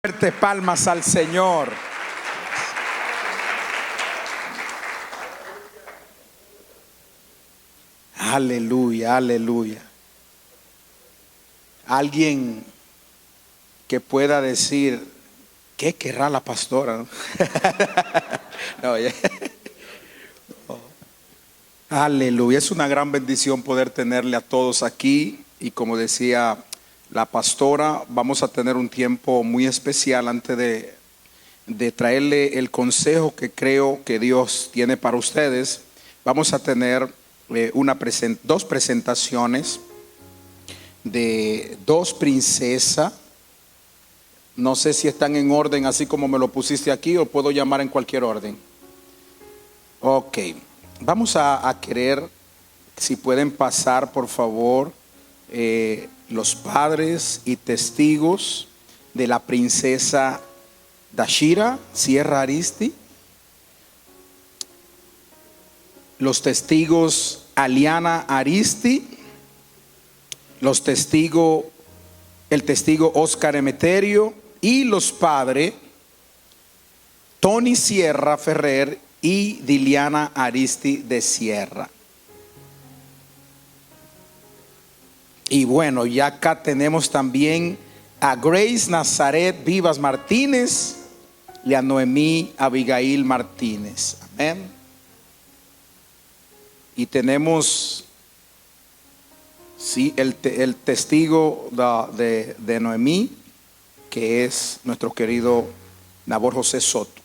Fuertes palmas al Señor. Aleluya, aleluya. Alguien que pueda decir, ¿qué querrá la pastora? No, yeah. Aleluya, es una gran bendición poder tenerle a todos aquí. Y como decía la pastora, vamos a tener un tiempo muy especial antes de traerle el consejo que creo que Dios tiene para ustedes. Vamos a tener dos presentaciones de dos princesas. No sé si están en orden así como me lo pusiste aquí o puedo llamar en cualquier orden. Ok, vamos a querer, si pueden pasar por favor, los padres y testigos de la princesa Dashira Sierra Aristi, los testigos Aliana Aristi, el testigo Oscar Emeterio y los padres Tony Sierra Ferrer y Diliana Aristi de Sierra. Y bueno, ya acá tenemos también a Grace Nazaret Vivas Martínez y a Noemí Abigail Martínez. Amén. Y tenemos el testigo de Noemí, que es nuestro querido Nabor José Soto.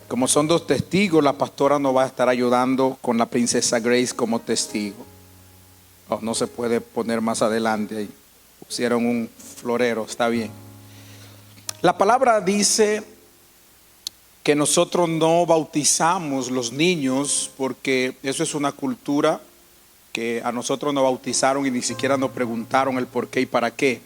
Como son dos testigos, la pastora nos va a estar ayudando con la princesa Grace como testigo. No se puede poner más adelante ahí. Pusieron un florero, está bien. La palabra dice que nosotros no bautizamos los niños porque eso es una cultura que a nosotros nos bautizaron y ni siquiera nos preguntaron el por qué y para qué.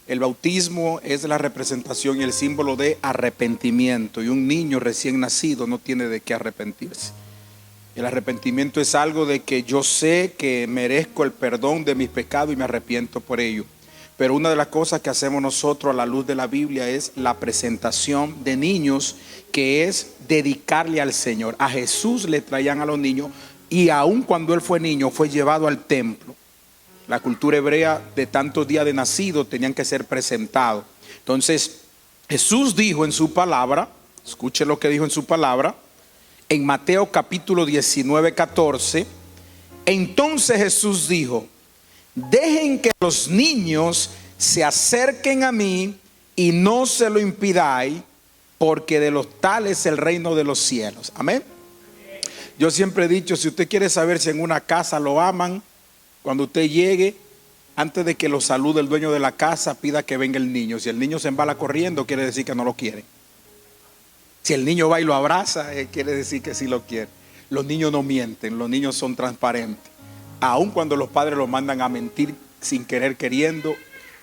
El bautismo es la representación y el símbolo de arrepentimiento, y un niño recién nacido no tiene de qué arrepentirse. El arrepentimiento es algo de que yo sé que merezco el perdón de mis pecados y me arrepiento por ello. Pero una de las cosas que hacemos nosotros a la luz de la Biblia es la presentación de niños, que es dedicarle al Señor. A Jesús le traían a los niños, y aun cuando él fue niño fue llevado al templo. La cultura hebrea de tantos días de nacido tenían que ser presentados. Entonces Jesús dijo en su palabra, escuche lo que dijo en su palabra, en Mateo capítulo 19, 14. Entonces Jesús dijo: dejen que los niños se acerquen a mí y no se lo impidáis, porque de los tales es el reino de los cielos. Amén. Yo siempre he dicho, si usted quiere saber si en una casa lo aman, cuando usted llegue, antes de que lo salude el dueño de la casa, pida que venga el niño. Si el niño se embala corriendo, quiere decir que no lo quiere. Si el niño va y lo abraza, quiere decir que sí lo quiere. Los niños no mienten, los niños son transparentes. Aun cuando los padres los mandan a mentir sin querer queriendo,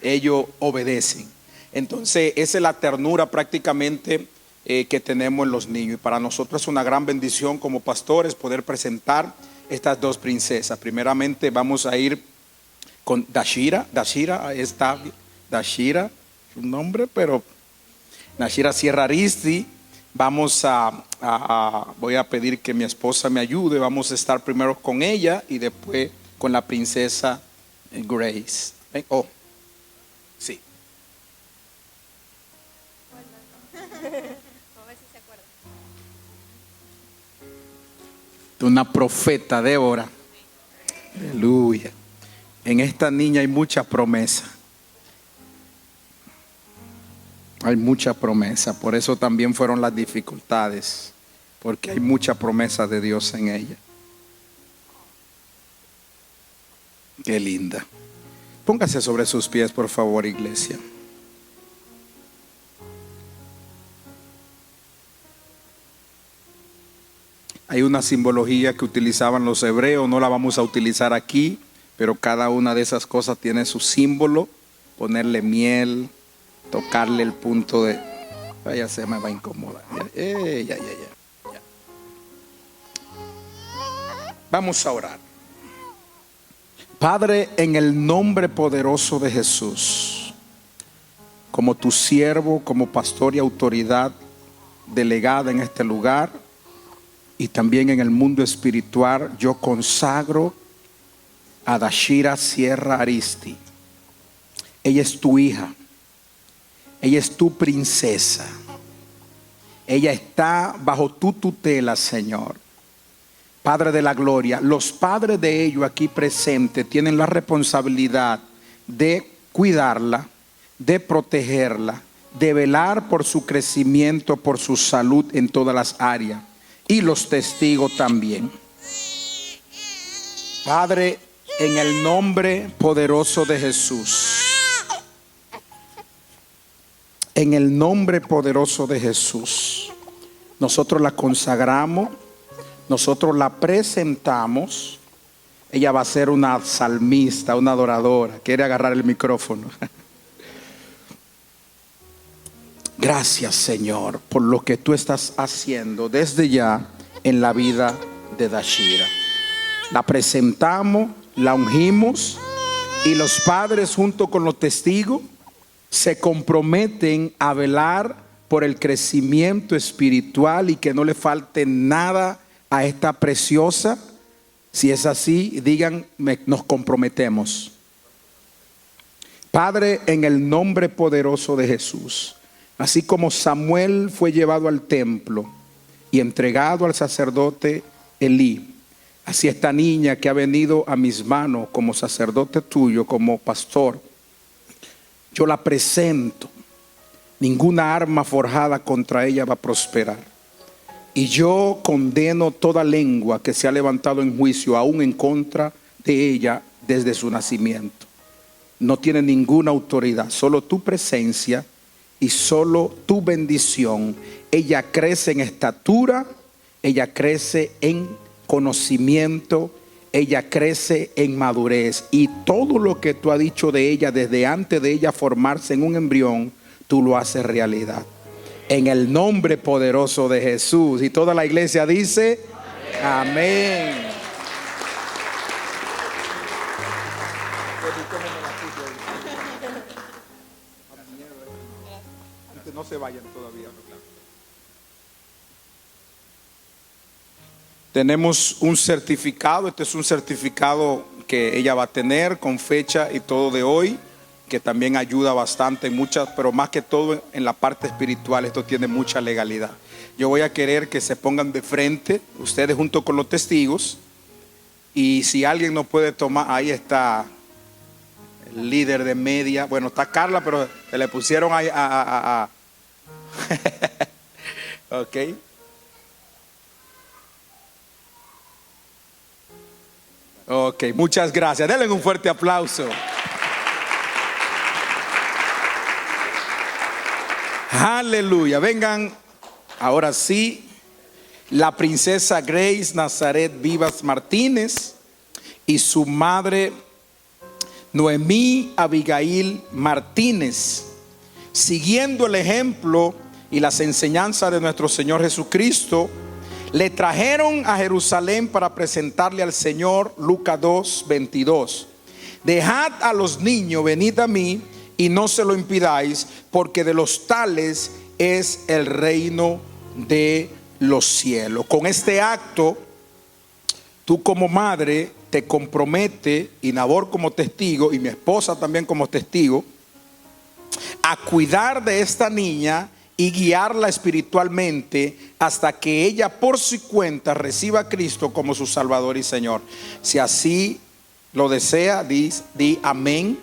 ellos obedecen. Entonces esa es la ternura prácticamente que tenemos en los niños. Y para nosotros es una gran bendición como pastores poder presentar estas dos princesas. Primeramente vamos a ir con Dashira. Dashira está, Dashira, su nombre, pero Dashira Sierra Aristi. Voy a pedir que mi esposa me ayude. Vamos a estar primero con ella y después con la princesa Grace. Oh, sí. Una profeta, Débora. Aleluya. En esta niña hay mucha promesa. Hay mucha promesa. Por eso también fueron las dificultades, porque hay mucha promesa de Dios en ella. Qué linda. Póngase sobre sus pies, por favor, iglesia. Hay una simbología que utilizaban los hebreos, no la vamos a utilizar aquí, pero cada una de esas cosas tiene su símbolo. Ponerle miel, tocarle el punto de... Vaya, se me va a incomodar. Ya. Vamos a orar. Padre, en el nombre poderoso de Jesús, como tu siervo, como pastor y autoridad delegada en este lugar y también en el mundo espiritual, yo consagro a Dashira Sierra Aristi. Ella es tu hija, ella es tu princesa, ella está bajo tu tutela, Señor. Padre de la gloria, los padres de ellos aquí presentes tienen la responsabilidad de cuidarla, de protegerla, de velar por su crecimiento, por su salud en todas las áreas, y los testigos también. Padre, en el nombre poderoso de Jesús, en el nombre poderoso de Jesús, nosotros la consagramos, nosotros la presentamos. Ella va a ser una salmista, una adoradora. Quiere agarrar el micrófono. Gracias, Señor, por lo que tú estás haciendo desde ya en la vida de Dashira. La presentamos, la ungimos, y los padres junto con los testigos se comprometen a velar por el crecimiento espiritual y que no le falte nada a esta preciosa. Si es así, digan, nos comprometemos. Padre, en el nombre poderoso de Jesús, así como Samuel fue llevado al templo y entregado al sacerdote Elí, así esta niña que ha venido a mis manos como sacerdote tuyo, como pastor, yo la presento. Ninguna arma forjada contra ella va a prosperar. Y yo condeno toda lengua que se ha levantado en juicio, aún en contra de ella desde su nacimiento. No tiene ninguna autoridad, solo tu presencia y solo tu bendición. Ella crece en estatura, ella crece en conocimiento, ella crece en madurez, y todo lo que tú has dicho de ella desde antes de ella formarse en un embrión, tú lo haces realidad. En el nombre poderoso de Jesús. Y toda la iglesia dice amén. No se vayan todavía. Tenemos un certificado. Este es un certificado que ella va a tener con fecha y todo de hoy, que también ayuda bastante en muchas, pero más que todo en la parte espiritual, esto tiene mucha legalidad. Yo voy a querer que se pongan de frente, ustedes junto con los testigos, y si alguien no puede tomar, ahí está el líder de media, bueno, está Carla, pero se le pusieron ahí ok. Ok, muchas gracias. Denle un fuerte aplauso. Aleluya. Vengan, ahora sí, la princesa Grace Nazaret Vivas Martínez y su madre Noemí Abigail Martínez, siguiendo el ejemplo y las enseñanzas de nuestro Señor Jesucristo, le trajeron a Jerusalén para presentarle al Señor. Lucas 2:22. Dejad a los niños, venid a mí, y no se lo impidáis, porque de los tales es el reino de los cielos. Con este acto, tú como madre te compromete, y Nabor como testigo, y mi esposa también como testigo, a cuidar de esta niña y guiarla espiritualmente hasta que ella por su cuenta reciba a Cristo como su Salvador y Señor. Si así lo desea, di amén.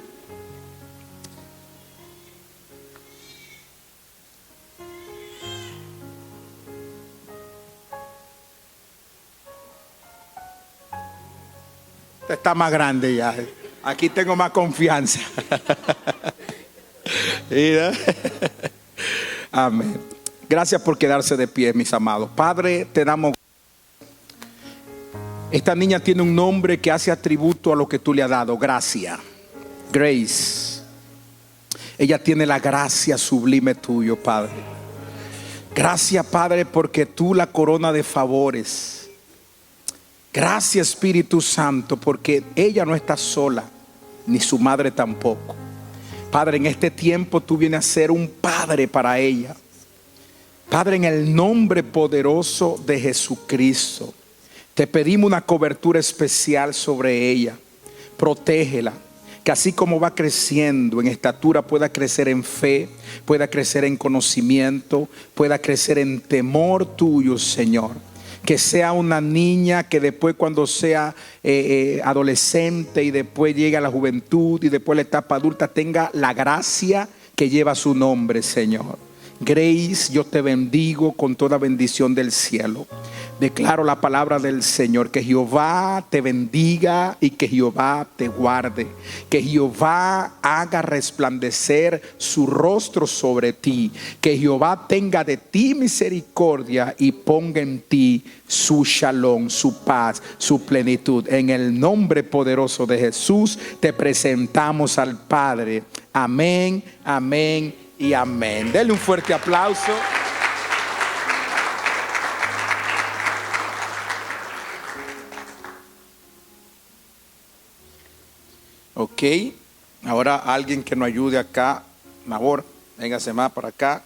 Está más grande ya. Aquí tengo más confianza. Mira. Amén. Gracias por quedarse de pie, mis amados. Padre, te damos. Esta niña tiene un nombre que hace atributo a lo que tú le has dado. Gracia. Grace. Ella tiene la gracia sublime tuyo, Padre. Gracias, Padre, porque tú la corona de favores. Gracias, Espíritu Santo, porque ella no está sola, ni su madre tampoco. Padre, en este tiempo tú vienes a ser un padre para ella. Padre, en el nombre poderoso de Jesucristo, te pedimos una cobertura especial sobre ella. Protégela, que así como va creciendo en estatura, pueda crecer en fe, pueda crecer en conocimiento, pueda crecer en temor tuyo, Señor. Que sea una niña que después, cuando sea adolescente y después llegue a la juventud y después la etapa adulta, tenga la gracia que lleva su nombre, Señor. Grace, yo te bendigo con toda bendición del cielo. Declaro la palabra del Señor, que Jehová te bendiga y que Jehová te guarde, que Jehová haga resplandecer su rostro sobre ti, que Jehová tenga de ti misericordia y ponga en ti su shalom, su paz, su plenitud. En el nombre poderoso de Jesús te presentamos al Padre. Amén, amén y amén. Denle un fuerte aplauso. Ok, ahora alguien que nos ayude acá. Nabor, véngase más para acá.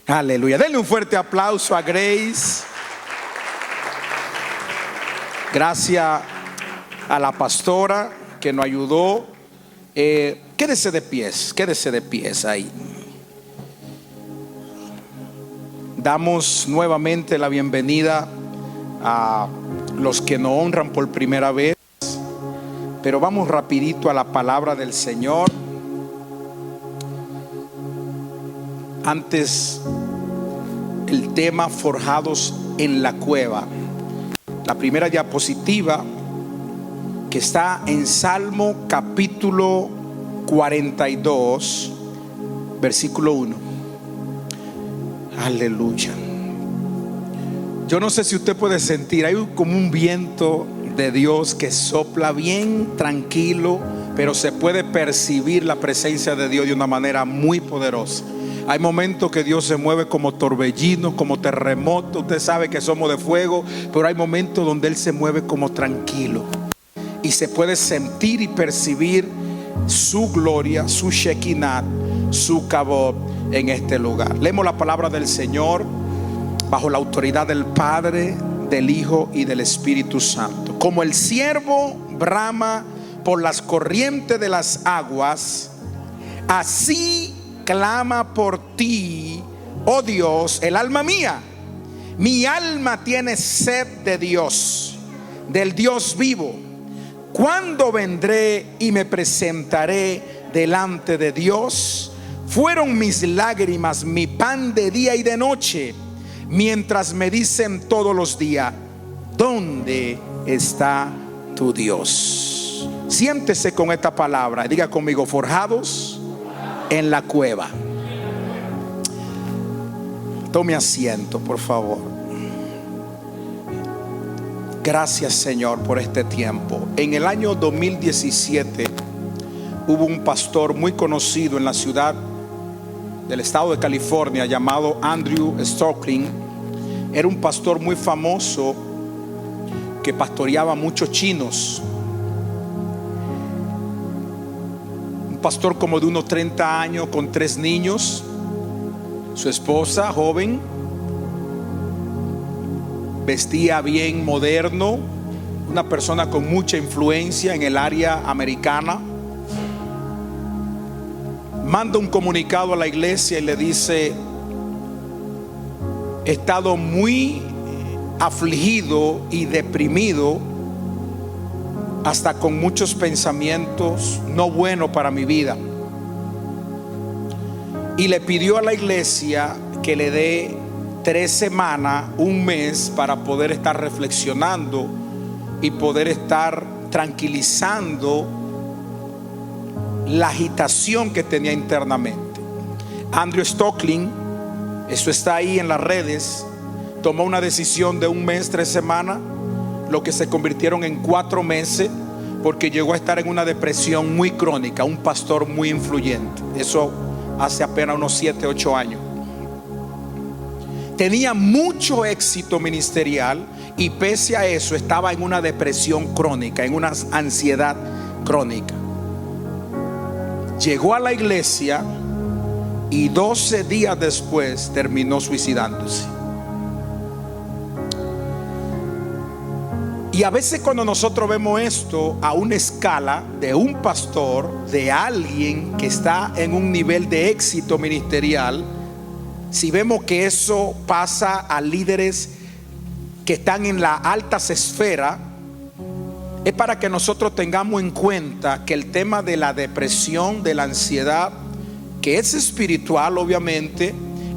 Aleluya, denle un fuerte aplauso a Grace. Gracias a la pastora que nos ayudó. Quédese de pies ahí. Damos nuevamente la bienvenida a los que nos honran por primera vez, pero vamos rapidito a la palabra del Señor. Antes, el tema forjados en la cueva. La primera diapositiva, que está en Salmo capítulo 42, versículo 1. Aleluya. Yo no sé si usted puede sentir, hay como un viento de Dios que sopla bien tranquilo, pero se puede percibir la presencia de Dios de una manera muy poderosa. Hay momentos que Dios se mueve como torbellino, como terremoto. Usted sabe que somos de fuego, pero hay momentos donde Él se mueve como tranquilo. Y se puede sentir y percibir su gloria, su Shekinah, su Kabod en este lugar. Leemos la palabra del Señor bajo la autoridad del Padre, del Hijo y del Espíritu Santo. Como el ciervo brama por las corrientes de las aguas, así clama por ti, oh Dios, el alma mía. Mi alma tiene sed de Dios, del Dios vivo. ¿Cuándo vendré y me presentaré delante de Dios? Fueron mis lágrimas mi pan de día y de noche, mientras me dicen todos los días: ¿dónde está tu Dios? Siéntese con esta palabra y diga conmigo: forjados en la cueva. Tome asiento, por favor. Gracias, Señor, por este tiempo. En el año 2017 hubo un pastor muy conocido en la ciudad del estado de California llamado Andrew Stoeckling. Era un pastor muy famoso que pastoreaba a muchos chinos. Un pastor como de unos 30 años con 3 niños, su esposa joven, vestía bien, moderno, una persona con mucha influencia en el área americana. Manda un comunicado a la iglesia y le dice: he estado muy afligido y deprimido, hasta con muchos pensamientos no buenos para mi vida. Y le pidió a la iglesia que le dé 3 semanas, un mes, para poder estar reflexionando y poder estar tranquilizando la agitación que tenía internamente. Andrew Stoeckling, eso está ahí en las redes, tomó una decisión de 1 mes, 3 semanas, lo que se convirtieron en 4 meses, porque llegó a estar en una depresión muy crónica. Un pastor muy influyente, eso hace apenas unos 7, 8 años. Tenía mucho éxito ministerial y pese a eso estaba en una depresión crónica, en una ansiedad crónica. Llegó a la iglesia y 12 días después terminó suicidándose. Y a veces cuando nosotros vemos esto a una escala de un pastor, de alguien que está en un nivel de éxito ministerial, si vemos que eso pasa a líderes que están en las altas esferas, es para que nosotros tengamos en cuenta que el tema de la depresión, de la ansiedad, que es espiritual obviamente,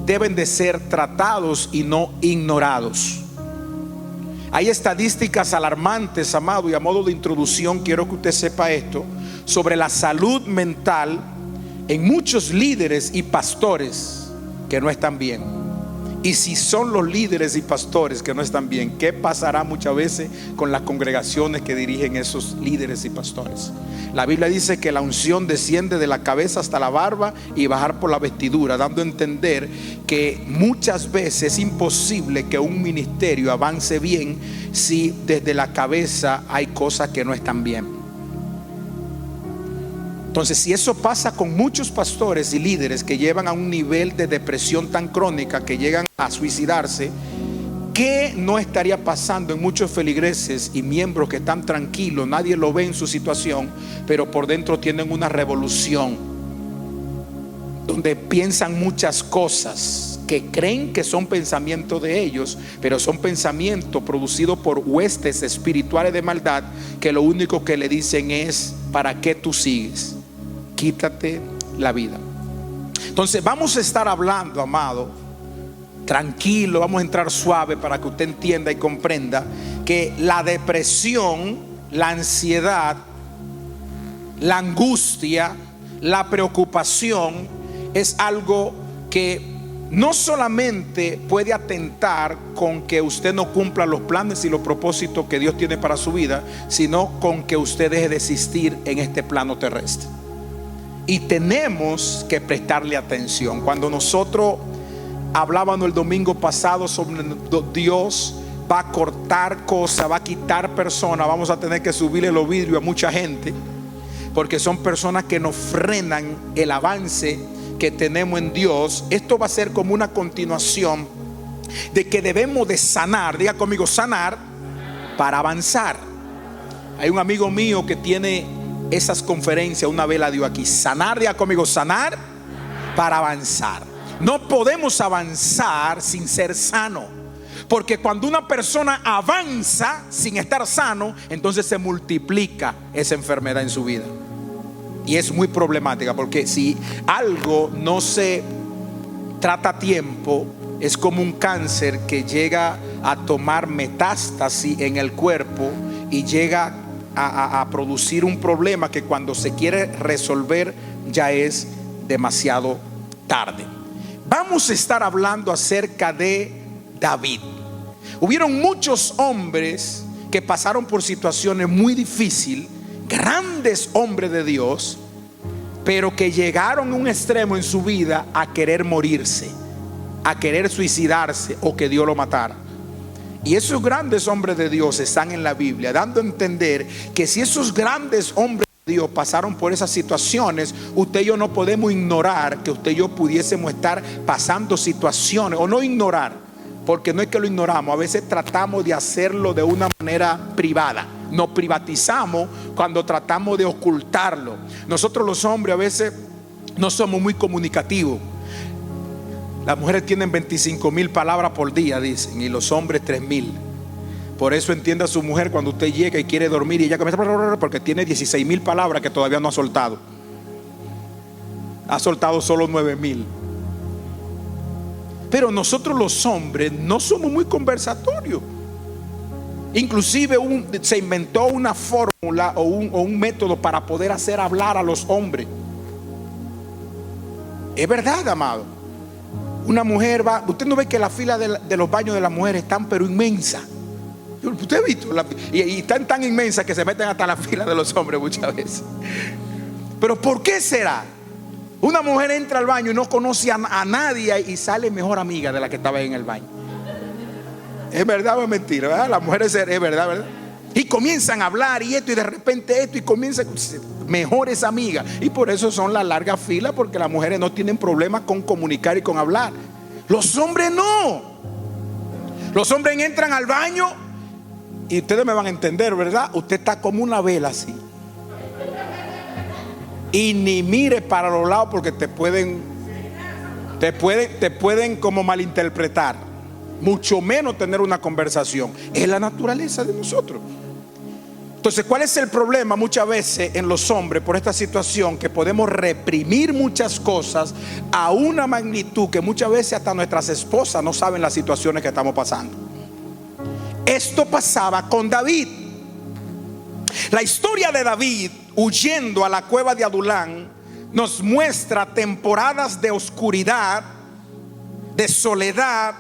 deben de ser tratados y no ignorados. Hay estadísticas alarmantes, amado, y a modo de introducción quiero que usted sepa esto, sobre la salud mental en muchos líderes y pastores que no están bien. Y si son los líderes y pastores que no están bien, ¿qué pasará muchas veces con las congregaciones que dirigen esos líderes y pastores? La Biblia dice que la unción desciende de la cabeza hasta la barba y bajar por la vestidura, dando a entender que muchas veces es imposible que un ministerio avance bien si desde la cabeza hay cosas que no están bien. Entonces, si eso pasa con muchos pastores y líderes que llevan a un nivel de depresión tan crónica que llegan a suicidarse, ¿qué no estaría pasando en muchos feligreses y miembros que están tranquilos? Nadie lo ve en su situación, pero por dentro tienen una revolución, donde piensan muchas cosas que creen que son pensamientos de ellos, pero son pensamientos producidos por huestes espirituales de maldad, que lo único que le dicen es: ¿para qué tú sigues? Quítate la vida. Entonces vamos a estar hablando, amado, tranquilo, vamos a entrar suave para que usted entienda y comprenda que la depresión, la ansiedad, la angustia, la preocupación es algo que no solamente puede atentar con que usted no cumpla los planes y los propósitos que Dios tiene para su vida, sino con que usted deje de existir en este plano terrestre. Y tenemos que prestarle atención. Cuando nosotros hablábamos el domingo pasado sobre Dios va a cortar cosas, va a quitar personas, vamos a tener que subirle los vidrios a mucha gente, porque son personas que nos frenan el avance que tenemos en Dios. Esto va a ser como una continuación de que debemos de sanar. Diga conmigo: sanar para avanzar. Hay un amigo mío que tiene esas conferencias, una vez la dio aquí. Sanar, diga conmigo: sanar para avanzar. No podemos avanzar sin ser sano, porque cuando una persona avanza sin estar sano, entonces se multiplica esa enfermedad en su vida. Y es muy problemática, porque si algo no se trata a tiempo, es como un cáncer que llega a tomar metástasis en el cuerpo y llega a producir un problema que cuando se quiere resolver ya es demasiado tarde. Vamos a estar hablando acerca de David. Hubieron muchos hombres que pasaron por situaciones muy difíciles, grandes hombres de Dios, pero que llegaron a un extremo en su vida a querer morirse, a querer suicidarse o que Dios lo matara. Y esos grandes hombres de Dios están en la Biblia, dando a entender que si esos grandes hombres de Dios pasaron por esas situaciones, usted y yo no podemos ignorar que usted y yo pudiésemos estar pasando situaciones, o no ignorar, porque no es que lo ignoramos, a veces tratamos de hacerlo de una manera privada. Nos privatizamos cuando tratamos de ocultarlo. Nosotros los hombres a veces no somos muy comunicativos. Las mujeres tienen 25,000 palabras por día, dicen, y los hombres 3,000. Por eso entienda a su mujer cuando usted llega y quiere dormir y ella comienza porque tiene 16,000 palabras que todavía no ha soltado. Ha soltado solo 9,000. Pero nosotros los hombres no somos muy conversatorios. Inclusive se inventó una fórmula o un método para poder hacer hablar a los hombres. Es verdad, amado. Una mujer va, usted no ve que la fila de los baños de las mujeres están pero inmensa. Usted ha visto, y están tan inmensas que se meten hasta la fila de los hombres muchas veces. Pero ¿por qué será? Una mujer entra al baño y no conoce a nadie y sale mejor amiga de la que estaba en el baño. ¿Es verdad o es mentira? ¿Verdad? Las mujeres es verdad, ¿verdad? Y comienzan a hablar y esto y de repente esto y comienzan mejores amigas. Y por eso son la larga fila, porque las mujeres no tienen problemas con comunicar y con hablar. Los hombres no. Los hombres entran al baño y ustedes me van a entender, ¿verdad? Usted está como una vela así. Y ni mire para los lados porque te pueden como malinterpretar. Mucho menos tener una conversación. Es la naturaleza de nosotros. Entonces, ¿cuál es el problema muchas veces en los hombres por esta situación? Que podemos reprimir muchas cosas a una magnitud que muchas veces hasta nuestras esposas no saben las situaciones que estamos pasando. Esto pasaba con David. La historia de David huyendo a la cueva de Adulán nos muestra temporadas de oscuridad, de soledad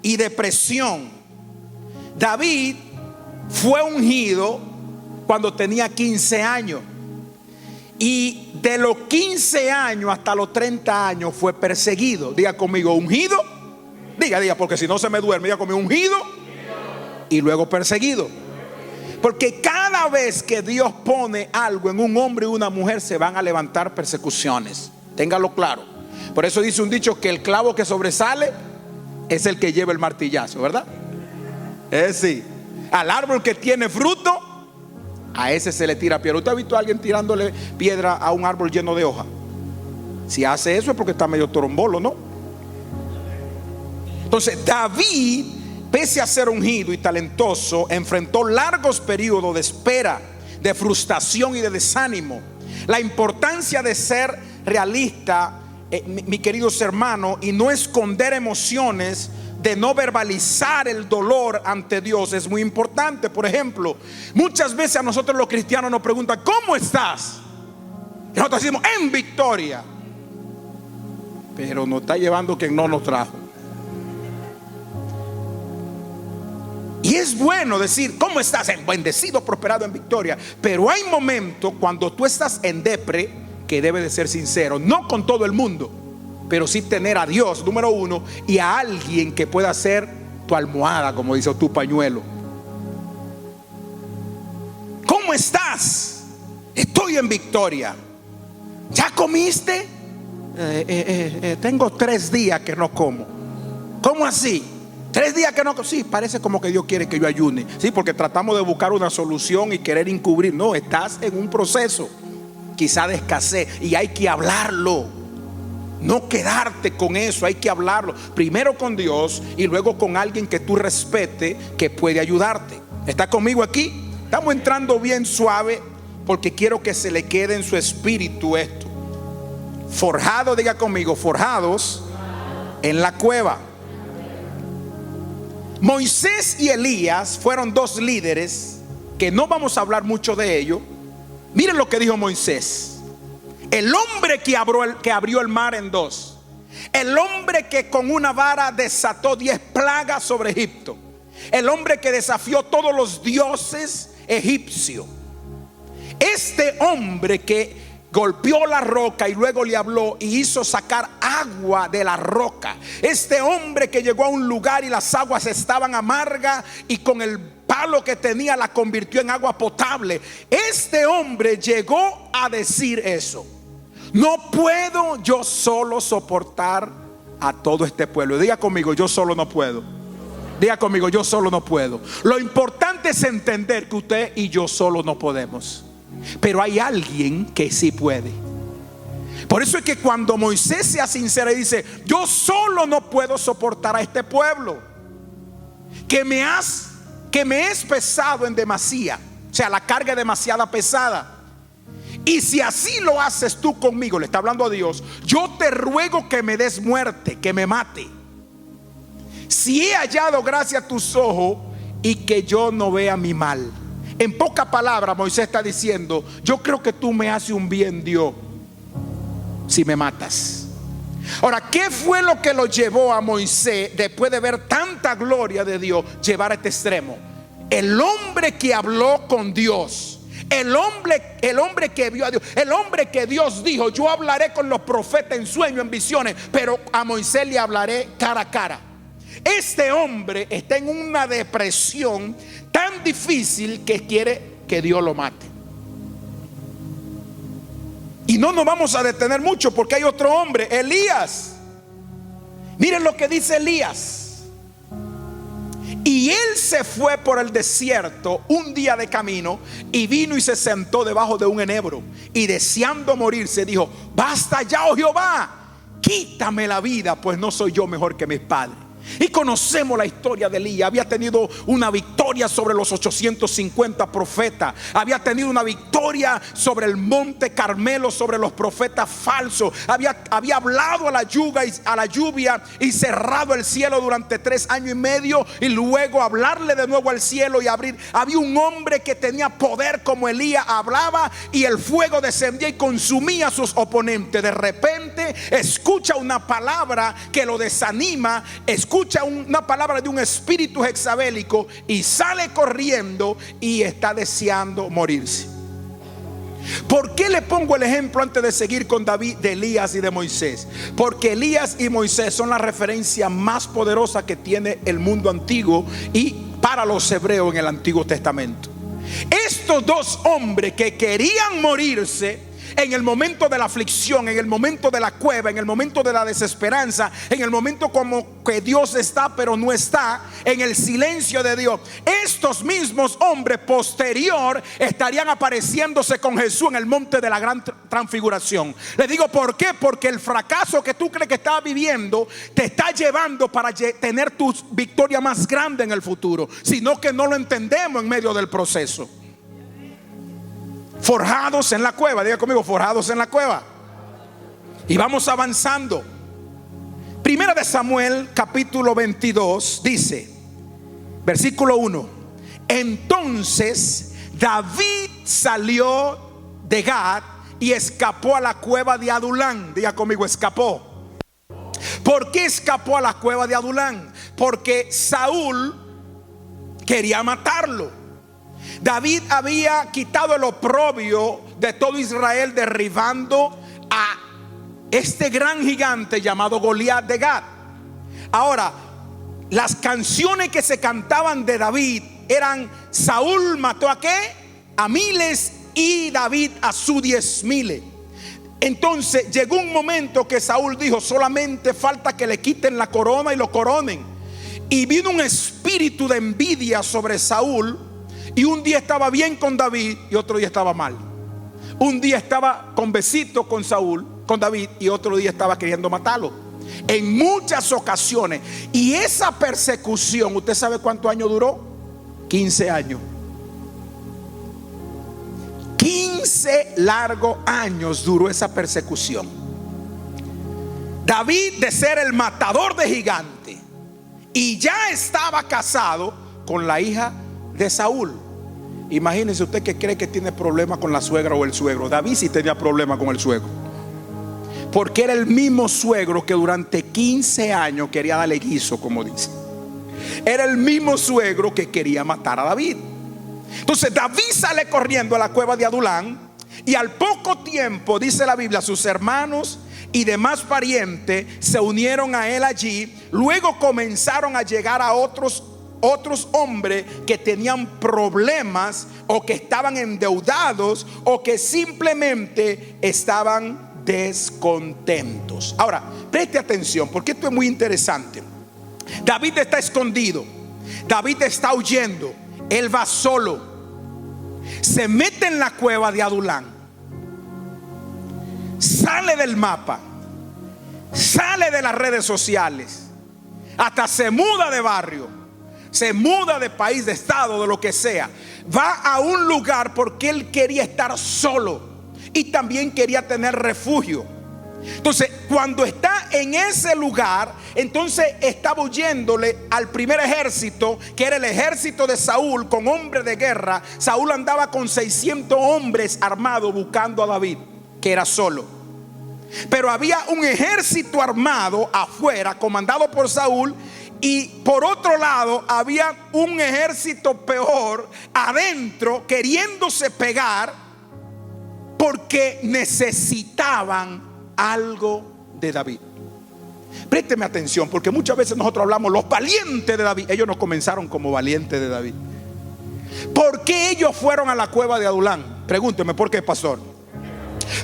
y depresión. David fue ungido cuando tenía 15 años y de los 15 años hasta los 30 años fue perseguido. Diga conmigo, ungido. Diga, porque si no se me duerme. Diga conmigo, ungido y luego perseguido. Porque cada vez que Dios pone algo en un hombre y una mujer, se van a levantar persecuciones. Téngalo claro. Por eso dice un dicho que el clavo que sobresale es el que lleva el martillazo, ¿verdad? Es sí. Al árbol que tiene fruto, a ese se le tira piedra. ¿Usted ha visto a alguien tirándole piedra a un árbol lleno de hojas? Si hace eso es porque está medio torombolo, ¿no? Entonces David, pese a ser ungido y talentoso, enfrentó largos periodos de espera, de frustración y de desánimo. La importancia de ser realista, mis queridos hermanos, y no esconder emociones, de no verbalizar el dolor ante Dios es muy importante. Por ejemplo, muchas veces a nosotros los cristianos nos preguntan, ¿cómo estás? Y nosotros decimos, en victoria. Pero nos está llevando quien no nos trajo. Y es bueno decir, ¿cómo estás? Bendecido, prosperado, en victoria. Pero hay momentos cuando tú estás en depre que debe de ser sincero, no con todo el mundo, pero sí tener a Dios, número uno, y a alguien que pueda ser tu almohada, como dice, tu pañuelo. ¿Cómo estás? Estoy en victoria. ¿Ya comiste? Tengo 3 días que no como. ¿Cómo así? 3 días que no como. Sí, parece como que Dios quiere que yo ayune. Sí, porque tratamos de buscar una solución y querer encubrir. No, estás en un proceso quizá de escasez y hay que hablarlo. No quedarte con eso, hay que hablarlo. Primero con Dios y luego con alguien que tú respete, que puede ayudarte. ¿Está conmigo aquí? Estamos entrando bien suave porque quiero que se le quede en su espíritu esto. Forjado, diga conmigo, forjados en la cueva. Moisés y Elías fueron 2 líderes que no vamos a hablar mucho de ellos. Miren lo que dijo Moisés. El hombre que abrió el mar en 2. El hombre que con una vara desató 10 plagas sobre Egipto. El hombre que desafió todos los dioses egipcios. Este hombre que golpeó la roca y luego le habló y hizo sacar agua de la roca. Este hombre que llegó a un lugar y las aguas estaban amargas y con el palo que tenía la convirtió en agua potable. Este hombre llegó a decir eso. No puedo yo solo soportar a todo este pueblo. Diga conmigo, yo solo no puedo. Diga conmigo, yo solo no puedo. Lo importante es entender que usted y yo solo no podemos. Pero hay alguien que sí puede. Por eso es que cuando Moisés sea sincero y dice, yo solo no puedo soportar a este pueblo, que me es pesado en demasía, o sea, la carga es demasiada pesada. Y si así lo haces tú conmigo, le está hablando a Dios, yo te ruego que me des muerte, que me mate. Si he hallado gracia a tus ojos y que yo no vea mi mal. En pocas palabras, Moisés está diciendo, yo creo que tú me haces un bien, Dios, si me matas. Ahora, ¿qué fue lo que lo llevó a Moisés, después de ver tanta gloria de Dios, llevar a este extremo? El hombre que habló con Dios. El hombre que vio a Dios. El hombre que Dios dijo, yo hablaré con los profetas en sueños, en visiones, pero a Moisés le hablaré cara a cara. Este hombre está en una depresión tan difícil que quiere que Dios lo mate. Y no nos vamos a detener mucho porque hay otro hombre, Elías. Miren lo que dice Elías. Y él se fue por el desierto un día de camino y vino y se sentó debajo de un enebro, y deseando morirse dijo: basta ya, oh Jehová, quítame la vida, pues no soy yo mejor que mis padres. Y conocemos la historia de Elías. Había tenido una victoria sobre los 850 profetas. Había tenido una victoria sobre el monte Carmelo, sobre los profetas falsos. Había hablado a la lluvia y cerrado el cielo durante 3 años y medio, y luego hablarle de nuevo al cielo y abrir. Había un hombre que tenía poder como Elías. Hablaba y el fuego descendía y consumía a sus oponentes. De repente escucha una palabra que lo desanima, escucha una palabra de un espíritu jezabélico y sale corriendo y está deseando morirse. ¿Por qué le pongo el ejemplo antes de seguir con David, de Elías y de Moisés? Porque Elías y Moisés son la referencia más poderosa que tiene el mundo antiguo y para los hebreos en el Antiguo Testamento. Estos dos hombres que querían morirse en el momento de la aflicción, en el momento de la cueva, en el momento de la desesperanza, en el momento como que Dios está pero no está, en el silencio de Dios, estos mismos hombres posterior estarían apareciéndose con Jesús en el monte de la gran transfiguración. Le digo por qué: porque el fracaso que tú crees que estás viviendo te está llevando para tener tu victoria más grande en el futuro, sino que no lo entendemos en medio del proceso. Forjados en la cueva, diga conmigo, forjados en la cueva. Y vamos avanzando. Primera de Samuel capítulo 22 dice, versículo 1: entonces David salió de Gad y escapó a la cueva de Adulán. Diga conmigo, escapó. ¿Por qué escapó a la cueva de Adulán? Porque Saúl quería matarlo. David había quitado el oprobio de todo Israel, derribando a este gran gigante llamado Goliat de Gat. Ahora, las canciones que se cantaban de David eran: Saúl mató a ¿qué? A miles, y David a sus 10,000. Entonces llegó un momento que Saúl dijo: solamente falta que le quiten la corona y lo coronen. Y vino un espíritu de envidia sobre Saúl. Y un día estaba bien con David y otro día estaba mal. Un día estaba con besitos con David, y otro día estaba queriendo matarlo. En muchas ocasiones. Y esa persecución, ¿usted sabe cuántos años duró? 15 años. 15 largos años duró esa persecución. David, de ser el matador de gigantes, y ya estaba casado con la hija de Saúl. Imagínense usted que cree que tiene problemas con la suegra o el suegro. David sí tenía problemas con el suegro, porque era el mismo suegro que durante 15 años quería darle guiso, como dice. Era el mismo suegro que quería matar a David. Entonces David sale corriendo a la cueva de Adulán, y al poco tiempo, dice la Biblia, sus hermanos y demás parientes se unieron a él allí. Luego comenzaron a llegar a otros hombres que tenían problemas, o que estaban endeudados, o que simplemente estaban descontentos. Ahora, preste atención, porque esto es muy interesante. David está escondido, David está huyendo, él va solo, se mete en la cueva de Adulán, sale del mapa, sale de las redes sociales, hasta se muda de barrio, se muda de país, de estado, de lo que sea. Va a un lugar porque él quería estar solo y también quería tener refugio. Entonces, cuando está en ese lugar, entonces estaba huyéndole al primer ejército, que era el ejército de Saúl, con hombres de guerra. Saúl andaba con 600 hombres armados buscando a David, que era solo. Pero había un ejército armado afuera, comandado por Saúl. Y por otro lado había un ejército peor adentro, queriéndose pegar, porque necesitaban algo de David. Présteme atención, porque muchas veces nosotros hablamos los valientes de David. Ellos no comenzaron como valientes de David. ¿Por qué ellos fueron a la cueva de Adulán? Pregúnteme, ¿por qué, pastor?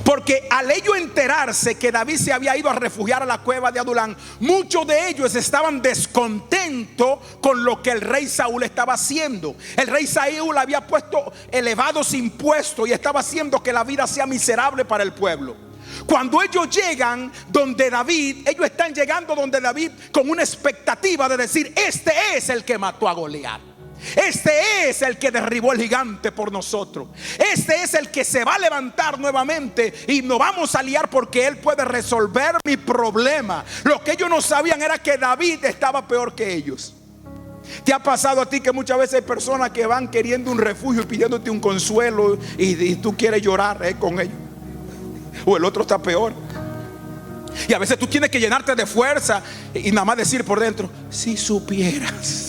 Porque al ellos enterarse que David se había ido a refugiar a la cueva de Adulán, muchos de ellos estaban descontentos con lo que el rey Saúl estaba haciendo. El rey Saúl había puesto elevados impuestos y estaba haciendo que la vida sea miserable para el pueblo. Cuando ellos llegan donde David, ellos están llegando donde David con una expectativa de decir: este es el que mató a Goliat. Este es el que derribó el gigante por nosotros. Este es el que se va a levantar nuevamente y nos vamos a liar porque él puede resolver mi problema. Lo que ellos no sabían era que David estaba peor que ellos. ¿Te ha pasado a ti que muchas veces hay personas que van queriendo un refugio y pidiéndote un consuelo y tú quieres llorar con ellos? O el otro está peor. Y a veces tú tienes que llenarte de fuerza y nada más decir por dentro: si supieras.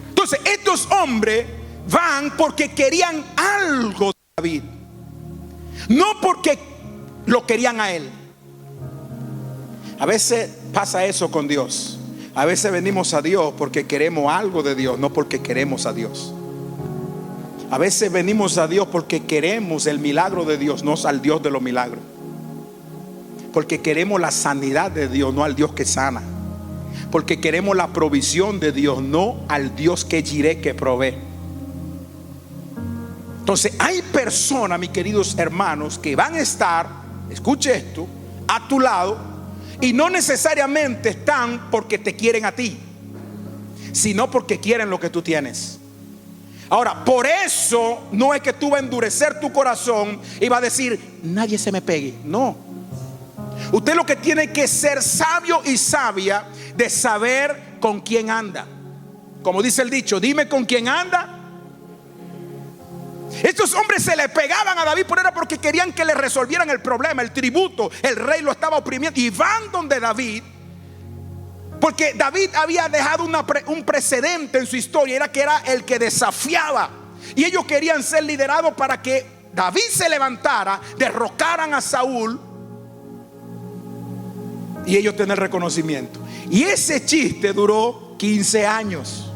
Entonces estos hombres van porque querían algo de David, no porque lo querían a él. A veces pasa eso con Dios. A veces venimos a Dios porque queremos algo de Dios, no porque queremos a Dios. A veces venimos a Dios porque queremos el milagro de Dios, no al Dios de los milagros. Porque queremos la sanidad de Dios, no al Dios que sana. Porque queremos la provisión de Dios, no al Dios que Jireh, que provee. Entonces hay personas, mis queridos hermanos, que van a estar, escuche esto, a tu lado, y no necesariamente están porque te quieren a ti, sino porque quieren lo que tú tienes. Ahora, por eso no es que tú vas a endurecer tu corazón y vas a decir: nadie se me pegue. No. Usted lo que tiene que ser sabio y sabia de saber con quién anda. Como dice el dicho: dime con quién anda. Estos hombres se le pegaban a David porque querían que le resolvieran el problema, el tributo. El rey lo estaba oprimiendo y van donde David, porque David había dejado un precedente en su historia. Era que era el que desafiaba, y ellos querían ser liderados para que David se levantara, derrocaran a Saúl y ellos tener reconocimiento. Y ese chiste duró 15 años.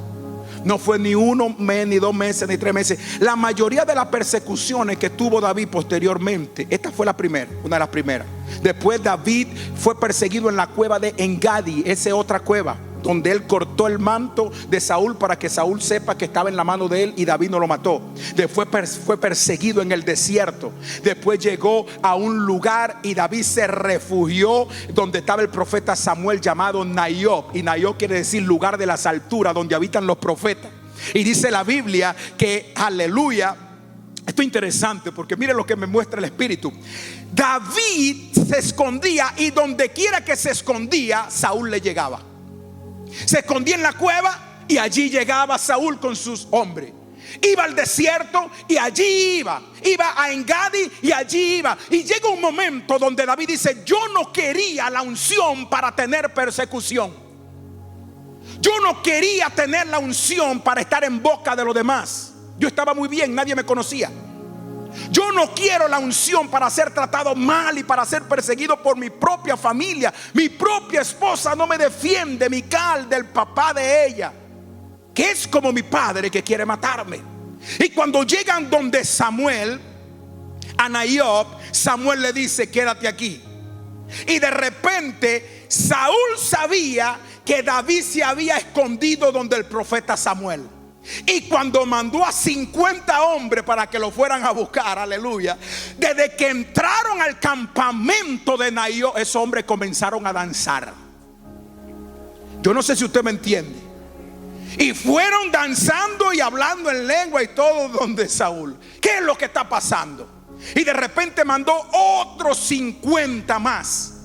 No fue ni 1 mes, ni 2 meses, ni 3 meses. La mayoría de las persecuciones que tuvo David posteriormente, esta fue la primera, una de las primeras. Después David fue perseguido en la cueva de Engadi, esa otra cueva, donde él cortó el manto de Saúl para que Saúl sepa que estaba en la mano de él y David no lo mató. Después fue perseguido en el desierto. Después llegó a un lugar y David se refugió donde estaba el profeta Samuel, llamado Naiob. Y Naiob quiere decir lugar de las alturas, donde habitan los profetas. Y dice la Biblia que, aleluya, esto es interesante porque mire lo que me muestra el Espíritu. David se escondía, y donde quiera que se escondía, Saúl le llegaba. Se escondía en la cueva y allí llegaba Saúl con sus hombres. Iba al desierto y allí iba. Iba a Engadi y allí iba. Y llega un momento donde David dice: yo no quería la unción para tener persecución. Yo no quería tener la unción para estar en boca de los demás. Yo estaba muy bien, nadie me conocía. Yo no quiero la unción para ser tratado mal y para ser perseguido por mi propia familia. Mi propia esposa no me defiende, Mical, del papá de ella, que es como mi padre, que quiere matarme. Y cuando llegan donde Samuel, a Naiob, Samuel le dice: quédate aquí. Y de repente Saúl sabía que David se había escondido donde el profeta Samuel. Y cuando mandó a 50 hombres para que lo fueran a buscar, aleluya, desde que entraron al campamento de Naiob, esos hombres comenzaron a danzar. Yo no sé si usted me entiende. Y fueron danzando y hablando en lengua y todo donde Saúl. ¿Qué es lo que está pasando? Y de repente mandó otros 50 más.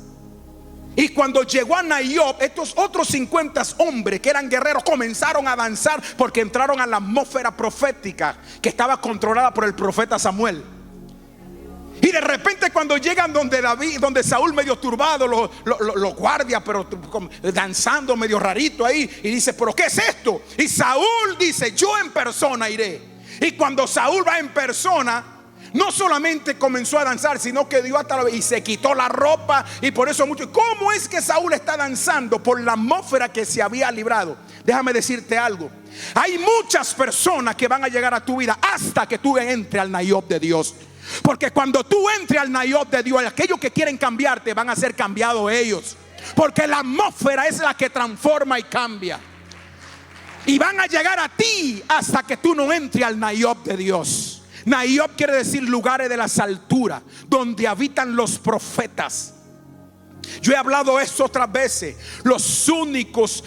Y cuando llegó a Naiob, estos otros 50 hombres que eran guerreros comenzaron a danzar, porque entraron a la atmósfera profética que estaba controlada por el profeta Samuel. Y de repente cuando llegan donde David, donde Saúl, medio turbado, los guardias, pero danzando medio rarito ahí, y dice: ¿pero qué es esto? Y Saúl dice: yo en persona iré. Y cuando Saúl va en persona, no solamente comenzó a danzar, sino que dio hasta y se quitó la ropa. Y por eso muchos, ¿cómo es que Saúl está danzando? Por la atmósfera que se había librado. Déjame decirte algo. Hay muchas personas que van a llegar a tu vida hasta que tú entres al Nayob de Dios. Porque cuando tú entres al Nayob de Dios, aquellos que quieren cambiarte van a ser cambiados ellos. Porque la atmósfera es la que transforma y cambia. Y van a llegar a ti hasta que tú no entres al Nayob de Dios. Nayob quiere decir lugares de las alturas, donde habitan los profetas. Yo he hablado esto otras veces. Los únicos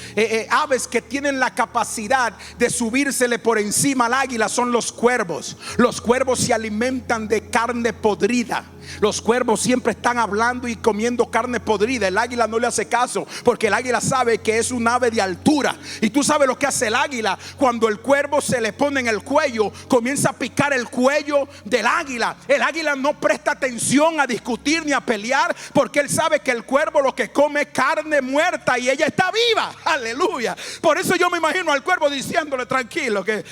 aves que tienen la capacidad de subírsele por encima al águila son los cuervos. Los cuervos se alimentan de carne podrida. Los cuervos siempre están hablando y comiendo carne podrida. El águila no le hace caso, porque el águila sabe que es un ave de altura. Y tú sabes lo que hace el águila. Cuando el cuervo se le pone en el cuello, comienza a picar el cuello del águila. El águila no presta atención a discutir ni a pelear, porque él sabe que el cuervo lo que come es carne muerta y ella está viva. Aleluya. Por eso yo me imagino al cuervo diciéndole: tranquilo, que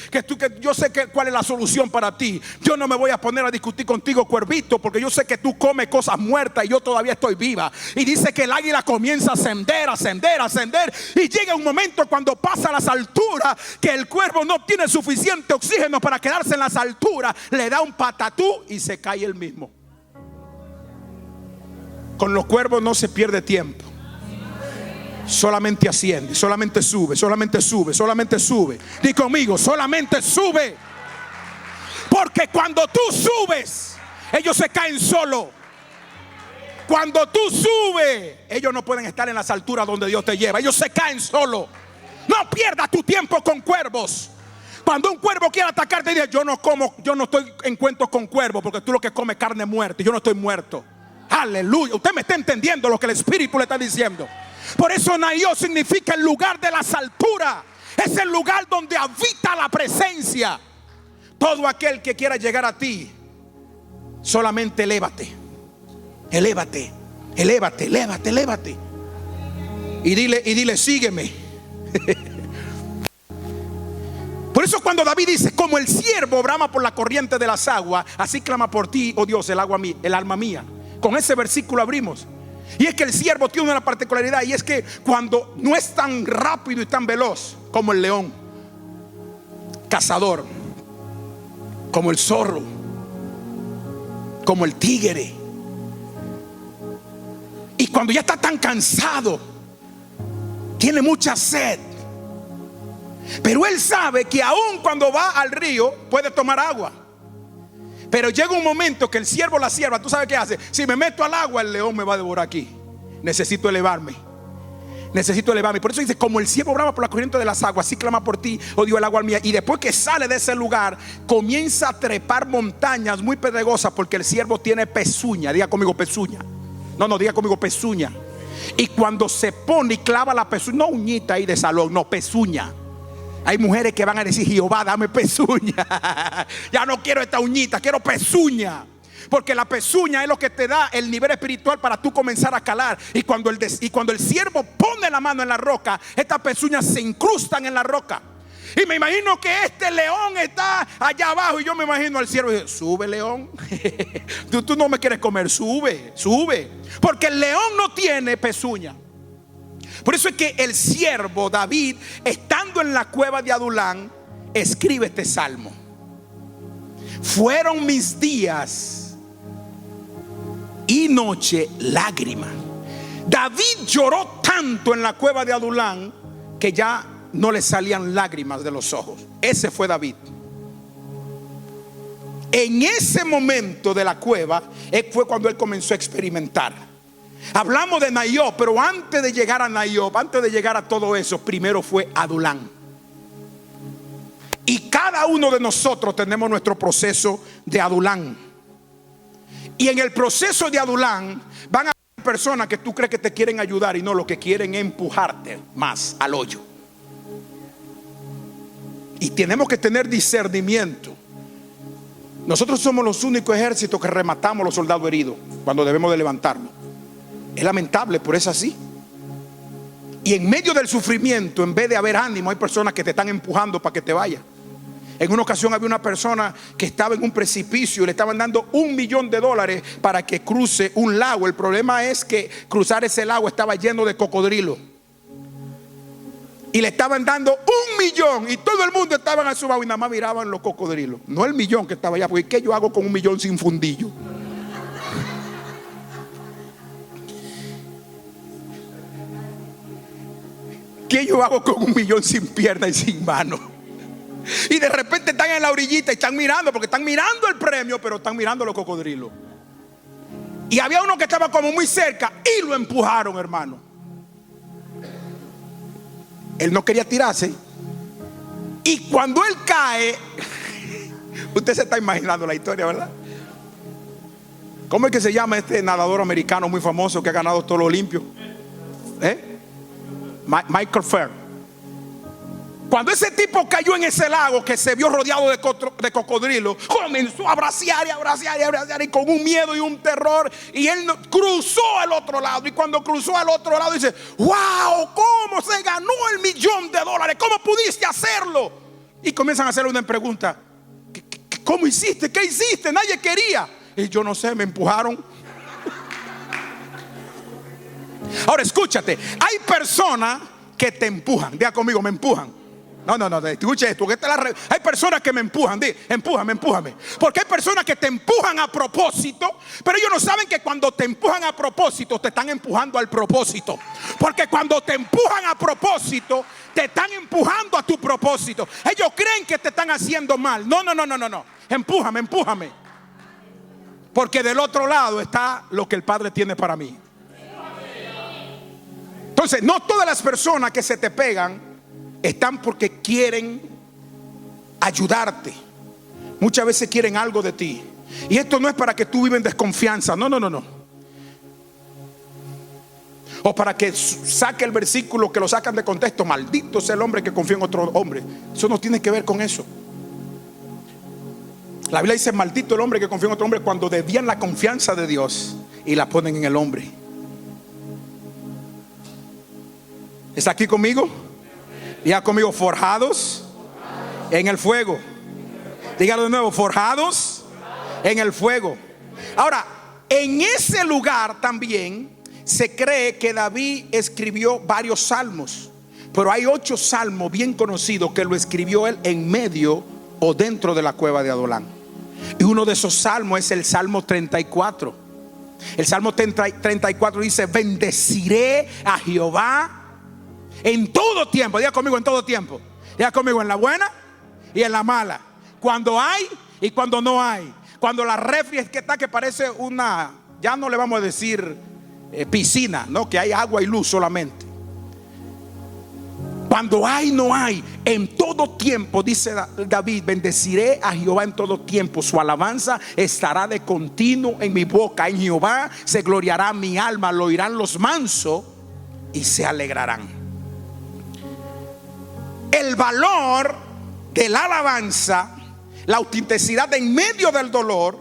yo sé cuál es la solución para ti. Yo no me voy a poner a discutir contigo, cuervito, porque yo sé que tú comes cosas muertas y yo todavía estoy viva. Y dice que el águila comienza a ascender, ascender, ascender, y llega un momento cuando pasa a las alturas que el cuervo no tiene suficiente oxígeno para quedarse en las alturas, le da un patatú y se cae el mismo. Con los cuervos no se pierde tiempo. Solamente asciende, solamente sube, solamente sube, solamente sube. Di conmigo: solamente sube. Porque cuando tú subes, ellos se caen solo. Cuando tú subes, ellos no pueden estar en las alturas donde Dios te lleva. Ellos se caen solo. No pierdas tu tiempo con cuervos. Cuando un cuervo quiere atacarte, dice: yo no estoy en cuentos con cuervos, porque tú lo que comes carne muerta. Yo no estoy muerto. Aleluya. Usted me está entendiendo lo que el Espíritu le está diciendo. Por eso Nayob significa el lugar de las alturas. Es el lugar donde habita la presencia. Todo aquel que quiera llegar a ti, solamente elévate. Elévate, elévate, elévate, elévate. Y dile: sígueme. Por eso cuando David dice: como el ciervo brama por la corriente de las aguas, así clama por ti, oh Dios, el alma mía. Con ese versículo abrimos. Y es que el ciervo tiene una particularidad, y es que cuando no es tan rápido y tan veloz como el león cazador, como el zorro, como el tigre, y cuando ya está tan cansado, tiene mucha sed, pero él sabe que aun cuando va al río puede tomar agua. Pero llega un momento que el ciervo, la sierva, ¿tú sabes qué hace? Si me meto al agua, el león me va a devorar aquí. Necesito elevarme. Necesito elevarme. Por eso dice: como el ciervo brama por la corriente de las aguas, así clama por ti, oh Dios, el agua mía. Y después que sale de ese lugar, comienza a trepar montañas muy pedregosas, porque el ciervo tiene pezuña. Diga conmigo: pezuña. No, diga conmigo: pezuña. Y cuando se pone y clava la pezuña, no uñita ahí de salón, no, pezuña. Hay mujeres que van a decir: Jehová, dame pezuña. Ya no quiero esta uñita, quiero pezuña. Porque la pezuña es lo que te da el nivel espiritual para tú comenzar a calar. Y cuando el siervo pone la mano en la roca, estas pezuñas se incrustan en la roca. Y me imagino que este león está allá abajo, y yo me imagino al siervo y dice: sube, león. Tú no me quieres comer, sube, sube. Porque el león no tiene pezuña. Por eso es que el siervo David, estando en la cueva de Adulán, escribe este salmo: fueron mis días y noche lágrima. David lloró tanto en la cueva de Adulán que ya no le salían lágrimas de los ojos. Ese fue David. En ese momento de la cueva fue cuando él comenzó a experimentar. Hablamos de Nayob, pero antes de llegar a Nayob, antes de llegar a todo eso, primero fue Adulán. Y cada uno de nosotros tenemos nuestro proceso de Adulán. Y en el proceso de Adulán van a haber personas que tú crees que te quieren ayudar, y no, lo que quieren es empujarte más al hoyo. Y tenemos que tener discernimiento. Nosotros somos los únicos ejércitos que rematamos a los soldados heridos cuando debemos de levantarnos. Es lamentable, pero es así. Y en medio del sufrimiento, en vez de haber ánimo, hay personas que te están empujando para que te vayas. En una ocasión había una persona que estaba en un precipicio y le estaban dando $1.000.000 para que cruce un lago. El problema es que cruzar ese lago estaba lleno de cocodrilos. Y le estaban dando $1.000.000 y todo el mundo estaba en su lado y nada más miraban los cocodrilos. No el millón que estaba allá, porque ¿qué yo hago con $1.000.000 sin fundillo? ¿Qué yo hago con $1.000.000 sin pierna y sin mano? Y de repente están en la orillita y están mirando, porque están mirando el premio, pero están mirando los cocodrilos. Y había uno que estaba como muy cerca y lo empujaron, hermano. Él no quería tirarse. Y cuando él cae, usted se está imaginando la historia, ¿verdad? ¿Cómo es que se llama este nadador americano muy famoso que ha ganado todo lo limpio? Michael Phelps. Cuando ese tipo cayó en ese lago, que se vio rodeado de cocodrilos, comenzó a bracear y a bracear y a bracear, y con un miedo y un terror, y él cruzó al otro lado. Y cuando cruzó al otro lado dice: wow, ¿cómo se ganó $1.000.000? ¿Cómo pudiste hacerlo? Y comienzan a hacerle una pregunta: ¿cómo hiciste? ¿Qué hiciste? Nadie quería. Y yo no sé, me empujaron. Ahora escúchate, hay personas que te empujan. Diga conmigo, me empujan. No, escuche esto, hay personas que me empujan. Empújame. Porque hay personas que te empujan a propósito, pero ellos no saben que cuando te empujan a propósito, te están empujando al propósito. Porque cuando te empujan a propósito, te están empujando a tu propósito. Ellos creen que te están haciendo mal. No. Empújame. Porque del otro lado está lo que el Padre tiene para mí. Entonces, no todas las personas que se te pegan están porque quieren ayudarte. Muchas veces quieren algo de ti. Y esto no es para que tú vivas en desconfianza. No. O para que saque el versículo que lo sacan de contexto: maldito es el hombre que confía en otro hombre. Eso no tiene que ver con eso. La Biblia dice: maldito el hombre que confía en otro hombre, cuando desvían la confianza de Dios y la ponen en el hombre. ¿Está aquí conmigo? Diga conmigo: forjados en el fuego. Dígalo de nuevo: forjados en el fuego. Ahora, en ese lugar también se cree que David escribió varios salmos, pero hay 8 salmos bien conocidos que lo escribió él en medio o dentro de la cueva de Adulán. Y uno de esos salmos es el Salmo 34. El Salmo 34 dice: bendeciré a Jehová en todo tiempo. Diga conmigo: en todo tiempo. Diga conmigo: en la buena y en la mala, cuando hay y cuando no hay. Cuando la refri es que está, que parece una, ya no le vamos a decir piscina, no, que hay agua y luz solamente. Cuando hay, no hay. En todo tiempo, dice David: bendeciré a Jehová en todo tiempo. Su alabanza estará de continuo en mi boca. En Jehová se gloriará mi alma. Lo oirán los mansos y se alegrarán. El valor de la alabanza, la autenticidad en medio del dolor,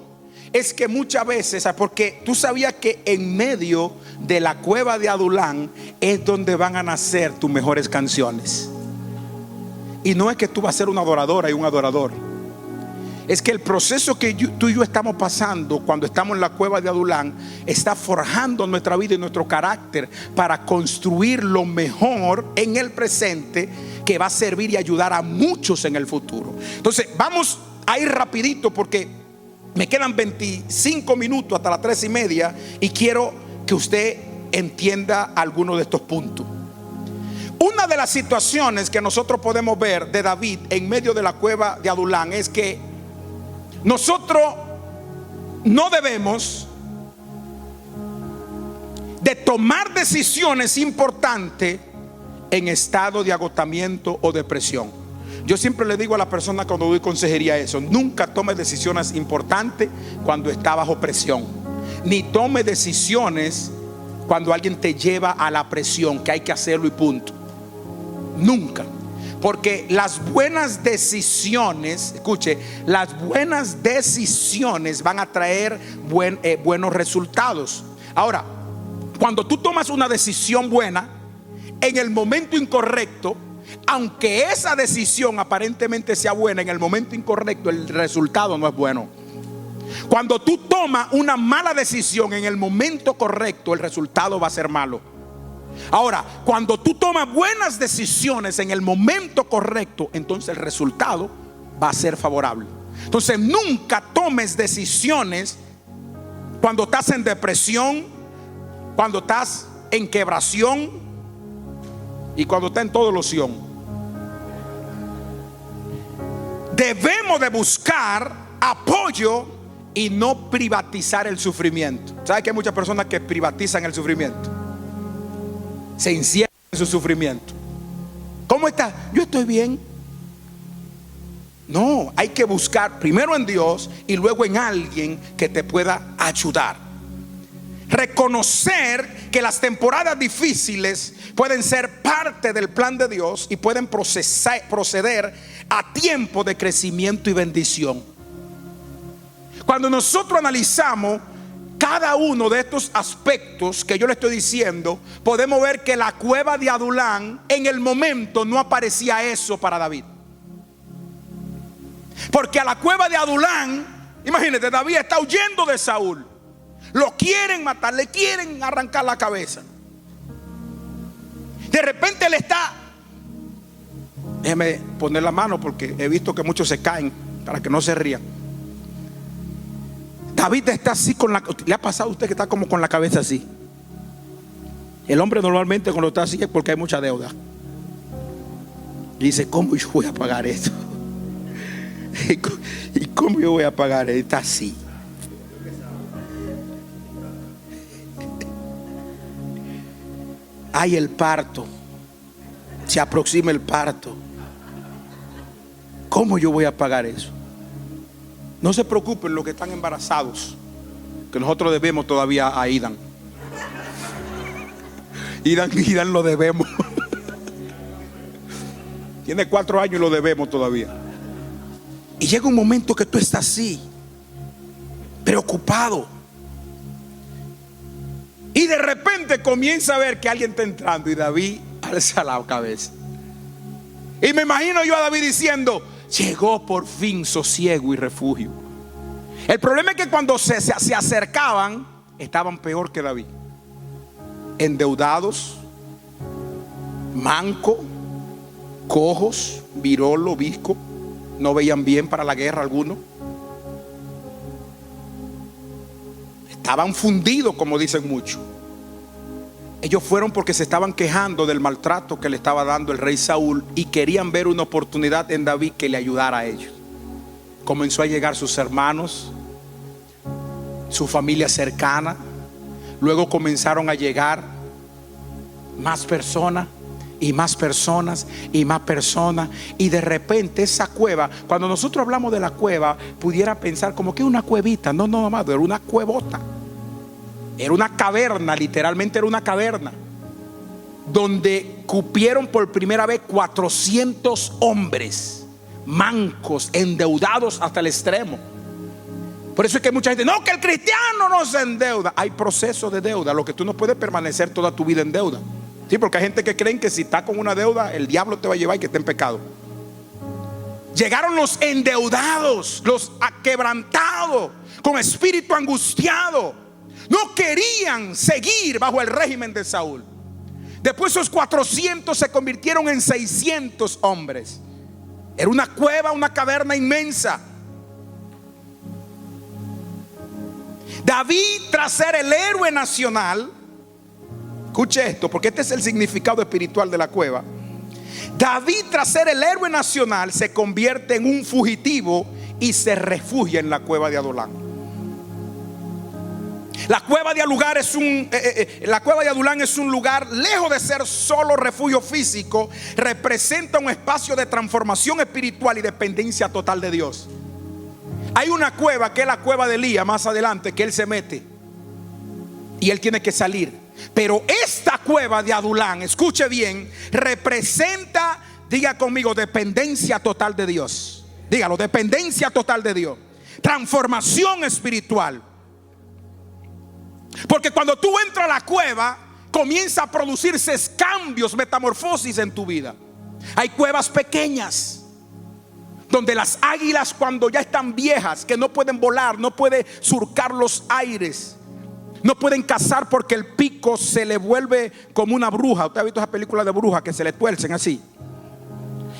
es que muchas veces, porque tú sabías que en medio de la cueva de Adulán es donde van a nacer tus mejores canciones. Y no es que tú vas a ser una adoradora y un adorador. Es que el proceso que tú y yo estamos pasando cuando estamos en la cueva de Adulán está forjando nuestra vida y nuestro carácter para construir lo mejor en el presente, que va a servir y ayudar a muchos en el futuro. Entonces vamos a ir rapidito porque me quedan 25 minutos hasta las 3:30 y quiero que usted entienda algunos de estos puntos. Una de las situaciones que nosotros podemos ver de David en medio de la cueva de Adulán es que nosotros no debemos de tomar decisiones importantes en estado de agotamiento o depresión. Yo siempre le digo a la persona cuando doy consejería eso: nunca tome decisiones importantes cuando está bajo presión, ni tome decisiones cuando alguien te lleva a la presión, que hay que hacerlo y punto. Nunca. Porque las buenas decisiones, escuche, las buenas decisiones van a traer buenos resultados. Ahora, cuando tú tomas una decisión buena en el momento incorrecto, aunque esa decisión aparentemente sea buena, en el momento incorrecto el resultado no es bueno. Cuando tú tomas una mala decisión en el momento correcto, el resultado va a ser malo. Ahora, cuando tú tomas buenas decisiones en el momento correcto, entonces el resultado va a ser favorable. Entonces nunca tomes decisiones cuando estás en depresión, cuando estás en quebración y cuando estás en todo loción. Debemos de buscar apoyo y no privatizar el sufrimiento. ¿Sabes que hay muchas personas que privatizan el sufrimiento? Se encierran en su sufrimiento. ¿Cómo estás? Yo estoy bien. No, hay que buscar primero en Dios y luego en alguien que te pueda ayudar. Reconocer que las temporadas difíciles pueden ser parte del plan de Dios y pueden proceder a tiempo de crecimiento y bendición. Cuando nosotros analizamos cada uno de estos aspectos que yo le estoy diciendo, podemos ver que la cueva de Adulán en el momento no aparecía eso para David. Porque a la cueva de Adulán, imagínate, David está huyendo de Saúl. Lo quieren matar, le quieren arrancar la cabeza. De repente él está, déjeme poner la mano porque he visto que muchos se caen para que no se rían. David está así con la, ¿le ha pasado a usted que está como con la cabeza así? El hombre normalmente cuando está así es porque hay mucha deuda. Y dice, ¿cómo yo voy a pagar esto? ¿Y cómo yo voy a pagar esto? Está así. Hay el parto. Se aproxima el parto. ¿Cómo yo voy a pagar eso? No se preocupen los que están embarazados, que nosotros debemos todavía a Idan. Idan lo debemos. Tiene 4 años y lo debemos todavía. Y llega un momento que tú estás así, preocupado. Y de repente comienza a ver que alguien está entrando y David alza la cabeza. Y me imagino yo a David diciendo, llegó por fin sosiego y refugio. El problema es que cuando se acercaban, estaban peor que David. Endeudados, manco, cojos, virolo, visco. No veían bien para la guerra alguno. Estaban fundidos, como dicen muchos. Ellos fueron porque se estaban quejando del maltrato que le estaba dando el rey Saúl y querían ver una oportunidad en David que le ayudara a ellos. Comenzó a llegar sus hermanos, su familia cercana. Luego comenzaron a llegar más personas y más personas y más personas. Y de repente esa cueva, cuando nosotros hablamos de la cueva, pudiera pensar como que una cuevita. No, amado, era una cuevota. Era una caverna, literalmente era una caverna, donde cupieron por primera vez 400 hombres, mancos, endeudados hasta el extremo. Por eso es que mucha gente, no, que el cristiano no se endeuda. Hay procesos de deuda, lo que tú no puedes permanecer toda tu vida en deuda. Sí, porque hay gente que creen que si está con una deuda, el diablo te va a llevar y que está en pecado. Llegaron los endeudados, los quebrantados, con espíritu angustiado. No querían seguir bajo el régimen de Saúl. Después esos 400 se convirtieron en 600 hombres. Era una cueva, una caverna inmensa. David, tras ser el héroe nacional, escuche esto, porque este es el significado espiritual de la cueva. David, tras ser el héroe nacional, se convierte en un fugitivo y se refugia en la cueva de Adulán. La cueva de Adulán es un lugar, lejos de ser solo refugio físico, representa un espacio de transformación espiritual y dependencia total de Dios. Hay una cueva que es la cueva de Elías más adelante, que él se mete y él tiene que salir. Pero esta cueva de Adulán, escuche bien, representa, diga conmigo, dependencia total de Dios. Dígalo, dependencia total de Dios. Transformación espiritual. Porque cuando tú entras a la cueva, comienza a producirse cambios, metamorfosis en tu vida. Hay cuevas pequeñas donde las águilas, cuando ya están viejas, que no pueden volar, no pueden surcar los aires, no pueden cazar porque el pico se le vuelve como una bruja. ¿Usted ha visto esa película de brujas que se le tuercen así?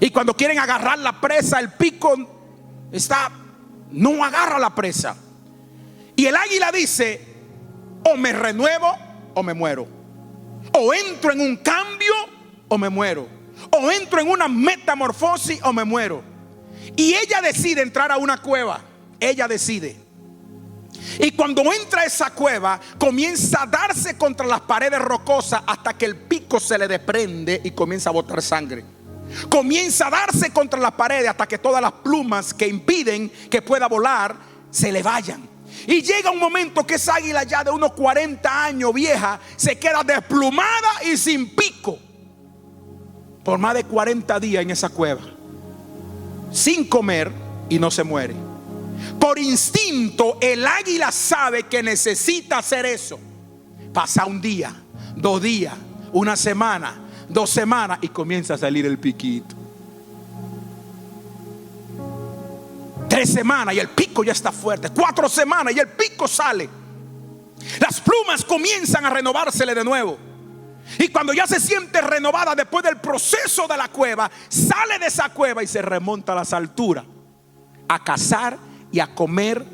Y cuando quieren agarrar la presa, el pico no agarra la presa. Y el águila dice: o me renuevo o me muero. O entro en un cambio o me muero. O entro en una metamorfosis o me muero. Y ella decide entrar a una cueva. Ella decide. Y cuando entra a esa cueva, comienza a darse contra las paredes rocosas hasta que el pico se le desprende y comienza a botar sangre. Comienza a darse contra las paredes hasta que todas las plumas que impiden que pueda volar se le vayan. Y llega un momento que esa águila, ya de unos 40 años vieja, se queda desplumada y sin pico por más de 40 días en esa cueva, sin comer, y no se muere. Por instinto, el águila sabe que necesita hacer eso. Pasa un día, 2 días, una semana, 2 semanas, y comienza a salir el piquito. 3 semanas y el pico ya está fuerte. 4 semanas y el pico sale. Las plumas comienzan a renovársele de nuevo. Y cuando ya se siente renovada después del proceso de la cueva, sale de esa cueva y se remonta a las alturas a cazar y a comer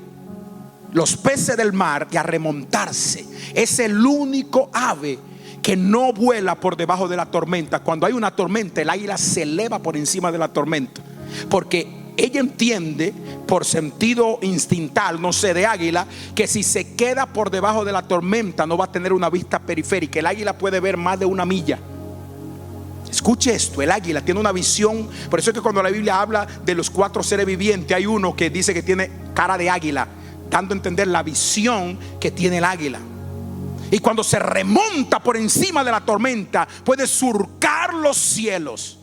los peces del mar y a remontarse. Es el único ave que no vuela por debajo de la tormenta. Cuando hay una tormenta, el águila se eleva por encima de la tormenta, porque ella entiende por sentido instintal, no sé, de águila, que si se queda por debajo de la tormenta no va a tener una vista periférica. El águila puede ver más de 1 milla. Escuche esto, el águila tiene una visión. Por eso es que cuando la Biblia habla de los 4 seres vivientes, hay uno que dice que tiene cara de águila, dando a entender la visión que tiene el águila. Y cuando se remonta por encima de la tormenta, puede surcar los cielos.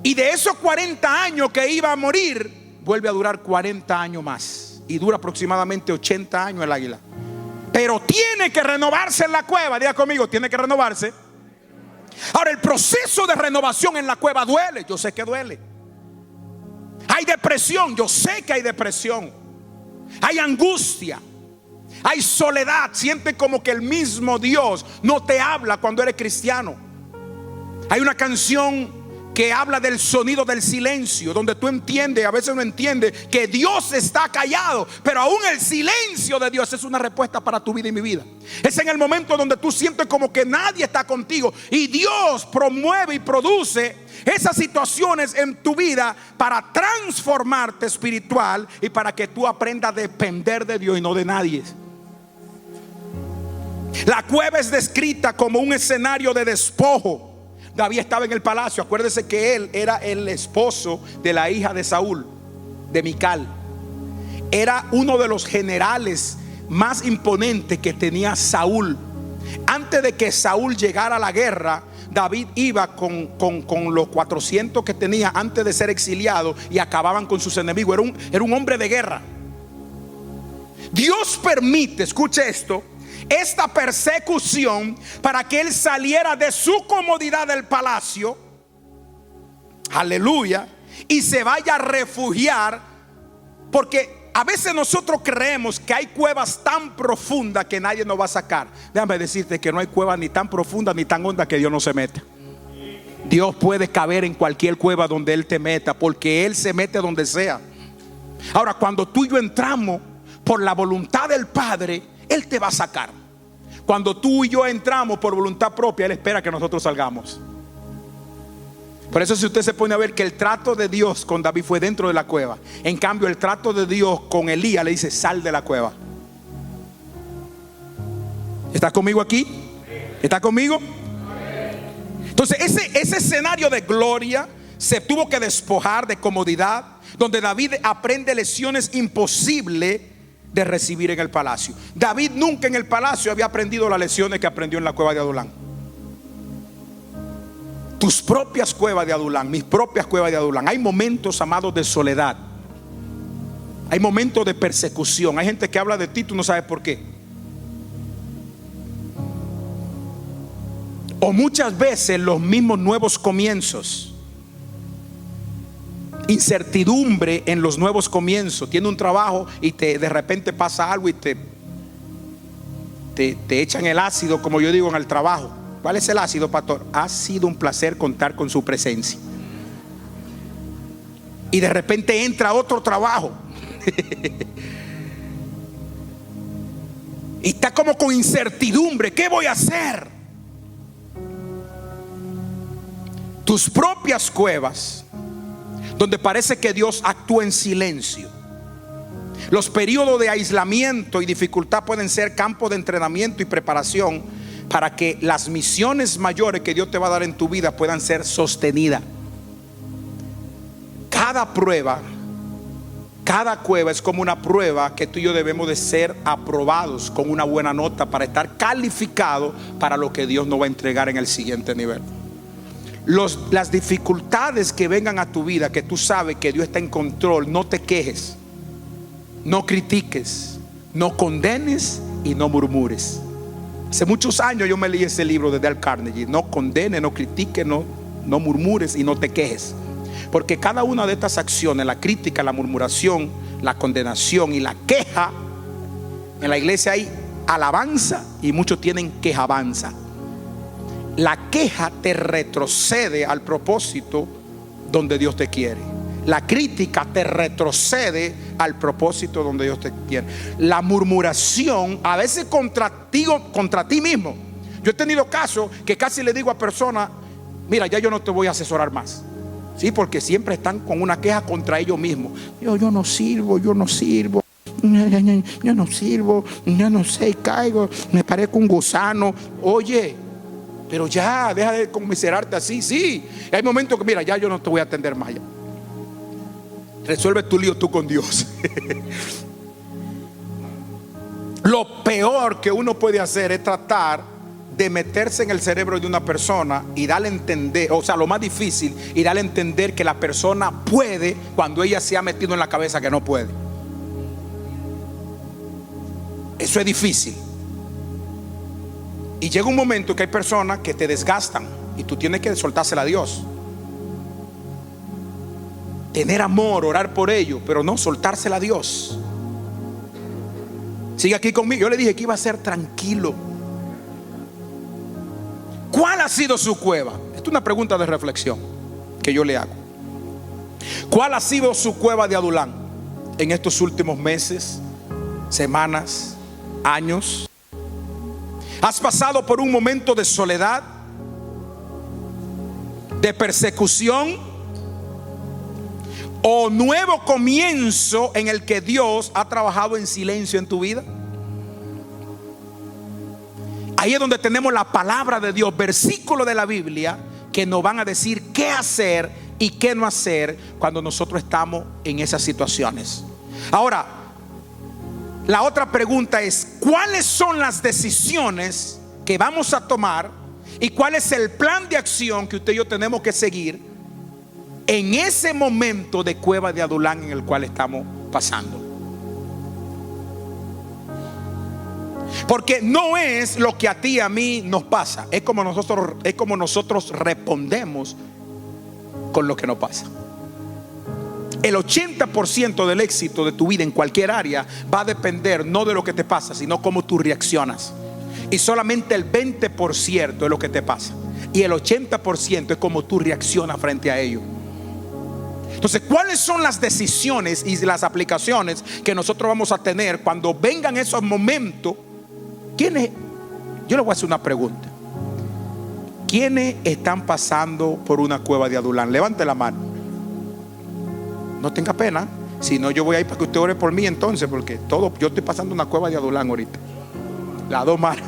Y de esos 40 años que iba a morir, vuelve a durar 40 años más. Y dura aproximadamente 80 años el águila. Pero tiene que renovarse en la cueva. Diga conmigo, tiene que renovarse. Ahora, el proceso de renovación en la cueva duele. Yo sé que duele. Hay depresión. Yo sé que hay depresión. Hay angustia. Hay soledad. Siente como que el mismo Dios no te habla cuando eres cristiano. Hay una canción que habla del sonido del silencio, donde tú entiendes, a veces no entiendes, que Dios está callado, pero aún el silencio de Dios es una respuesta para tu vida y mi vida. Es en el momento donde tú sientes como que nadie está contigo, y Dios promueve y produce esas situaciones en tu vida para transformarte espiritual y para que tú aprendas a depender de Dios y no de nadie. La cueva es descrita como un escenario de despojo. David estaba en el palacio. Acuérdese que él era el esposo de la hija de Saúl, de Mical. Era uno de los generales más imponentes que tenía Saúl. Antes de que Saúl llegara a la guerra, David iba con los 400 que tenía antes de ser exiliado, y acababan con sus enemigos. Era un hombre de guerra. Dios permite, escuche esto, esta persecución para que él saliera de su comodidad del palacio, aleluya, y se vaya a refugiar. Porque a veces nosotros creemos que hay cuevas tan profundas que nadie nos va a sacar. Déjame decirte que no hay cueva ni tan profunda ni tan honda que Dios no se meta. Dios puede caber en cualquier cueva donde Él te meta, porque Él se mete donde sea. Ahora, cuando tú y yo entramos por la voluntad del Padre, Él te va a sacar. Cuando tú y yo entramos por voluntad propia, Él espera que nosotros salgamos. Por eso, si usted se pone a ver que el trato de Dios con David fue dentro de la cueva, en cambio el trato de Dios con Elías le dice: sal de la cueva. ¿Está conmigo aquí? ¿Está conmigo? Entonces ese escenario de gloria se tuvo que despojar de comodidad, donde David aprende lecciones imposibles de recibir en el palacio. David nunca en el palacio había aprendido las lecciones que aprendió en la cueva de Adulán. Tus propias cuevas de Adulán, mis propias cuevas de Adulán. Hay momentos, amados, de soledad. Hay momentos de persecución. Hay gente que habla de ti, tú no sabes por qué. O muchas veces los mismos nuevos comienzos incertidumbre en los nuevos comienzos. Tiene un trabajo y de repente pasa algo y te echan el ácido, como yo digo, en el trabajo. ¿Cuál es el ácido, pastor? Ha sido un placer contar con su presencia. Y de repente entra otro trabajo y está como con incertidumbre. ¿Qué voy a hacer? Tus propias cuevas, donde parece que Dios actúa en silencio. Los periodos de aislamiento y dificultad pueden ser campos de entrenamiento y preparación para que las misiones mayores que Dios te va a dar en tu vida puedan ser sostenidas. Cada prueba, cada cueva es como una prueba que tú y yo debemos de ser aprobados con una buena nota para estar calificados para lo que Dios nos va a entregar en el siguiente nivel. Las dificultades que vengan a tu vida, que tú sabes que Dios está en control, no te quejes, no critiques, no condenes y no murmures. Hace muchos años yo me leí ese libro de Dale Carnegie. No condenes, no critiques, no murmures y no te quejes. Porque cada una de estas acciones, la crítica, la murmuración, la condenación y la queja, en la iglesia hay alabanza y muchos tienen quejabanza. La queja te retrocede al propósito donde Dios te quiere. La crítica te retrocede al propósito donde Dios te quiere. La murmuración a veces contra ti mismo. Yo he tenido casos que casi le digo a personas: mira, ya yo no te voy a asesorar más. Sí, porque siempre están con una queja contra ellos mismos. Yo no sirvo, yo no sirvo, yo no sé, caigo, me parezco un gusano. Oye, pero ya, deja de conmiserarte así. Sí, hay momentos que mira, ya yo no te voy a atender más ya. Resuelve tu lío tú con Dios. Lo peor que uno puede hacer es tratar de meterse en el cerebro de una persona y darle a entender, o sea, lo más difícil, y darle a entender que la persona puede cuando ella se ha metido en la cabeza que no puede. Eso es difícil. Y llega un momento que hay personas que te desgastan y tú tienes que soltársela a Dios. Tener amor, orar por ello, pero no soltársela a Dios. Sigue aquí conmigo. Yo le dije que iba a ser tranquilo. ¿Cuál ha sido su cueva? Esta es una pregunta de reflexión que yo le hago. ¿Cuál ha sido su cueva de Adulán en estos últimos meses, semanas, años? ¿Has pasado por un momento de soledad, de persecución o nuevo comienzo en el que Dios ha trabajado en silencio en tu vida? Ahí es donde tenemos la palabra de Dios, versículos de la Biblia que nos van a decir qué hacer y qué no hacer cuando nosotros estamos en esas situaciones. Ahora, la otra pregunta es: ¿cuáles son las decisiones que vamos a tomar y cuál es el plan de acción que usted y yo tenemos que seguir en ese momento de cueva de Adulán en el cual estamos pasando? Porque no es lo que a ti y a mí nos pasa, es como nosotros respondemos con lo que nos pasa. El 80% del éxito de tu vida en cualquier área va a depender no de lo que te pasa, sino cómo tú reaccionas. Y solamente el 20% es lo que te pasa, y el 80% es cómo tú reaccionas frente a ello. Entonces, ¿cuáles son las decisiones y las aplicaciones que nosotros vamos a tener cuando vengan esos momentos? ¿Quiénes? Yo les voy a hacer una pregunta. ¿Quiénes están pasando por una cueva de Adulán? Levante la mano. No tenga pena. Si no, yo voy a ir para que usted ore por mí entonces, porque yo estoy pasando una cueva de Adulán ahorita. Las dos manos.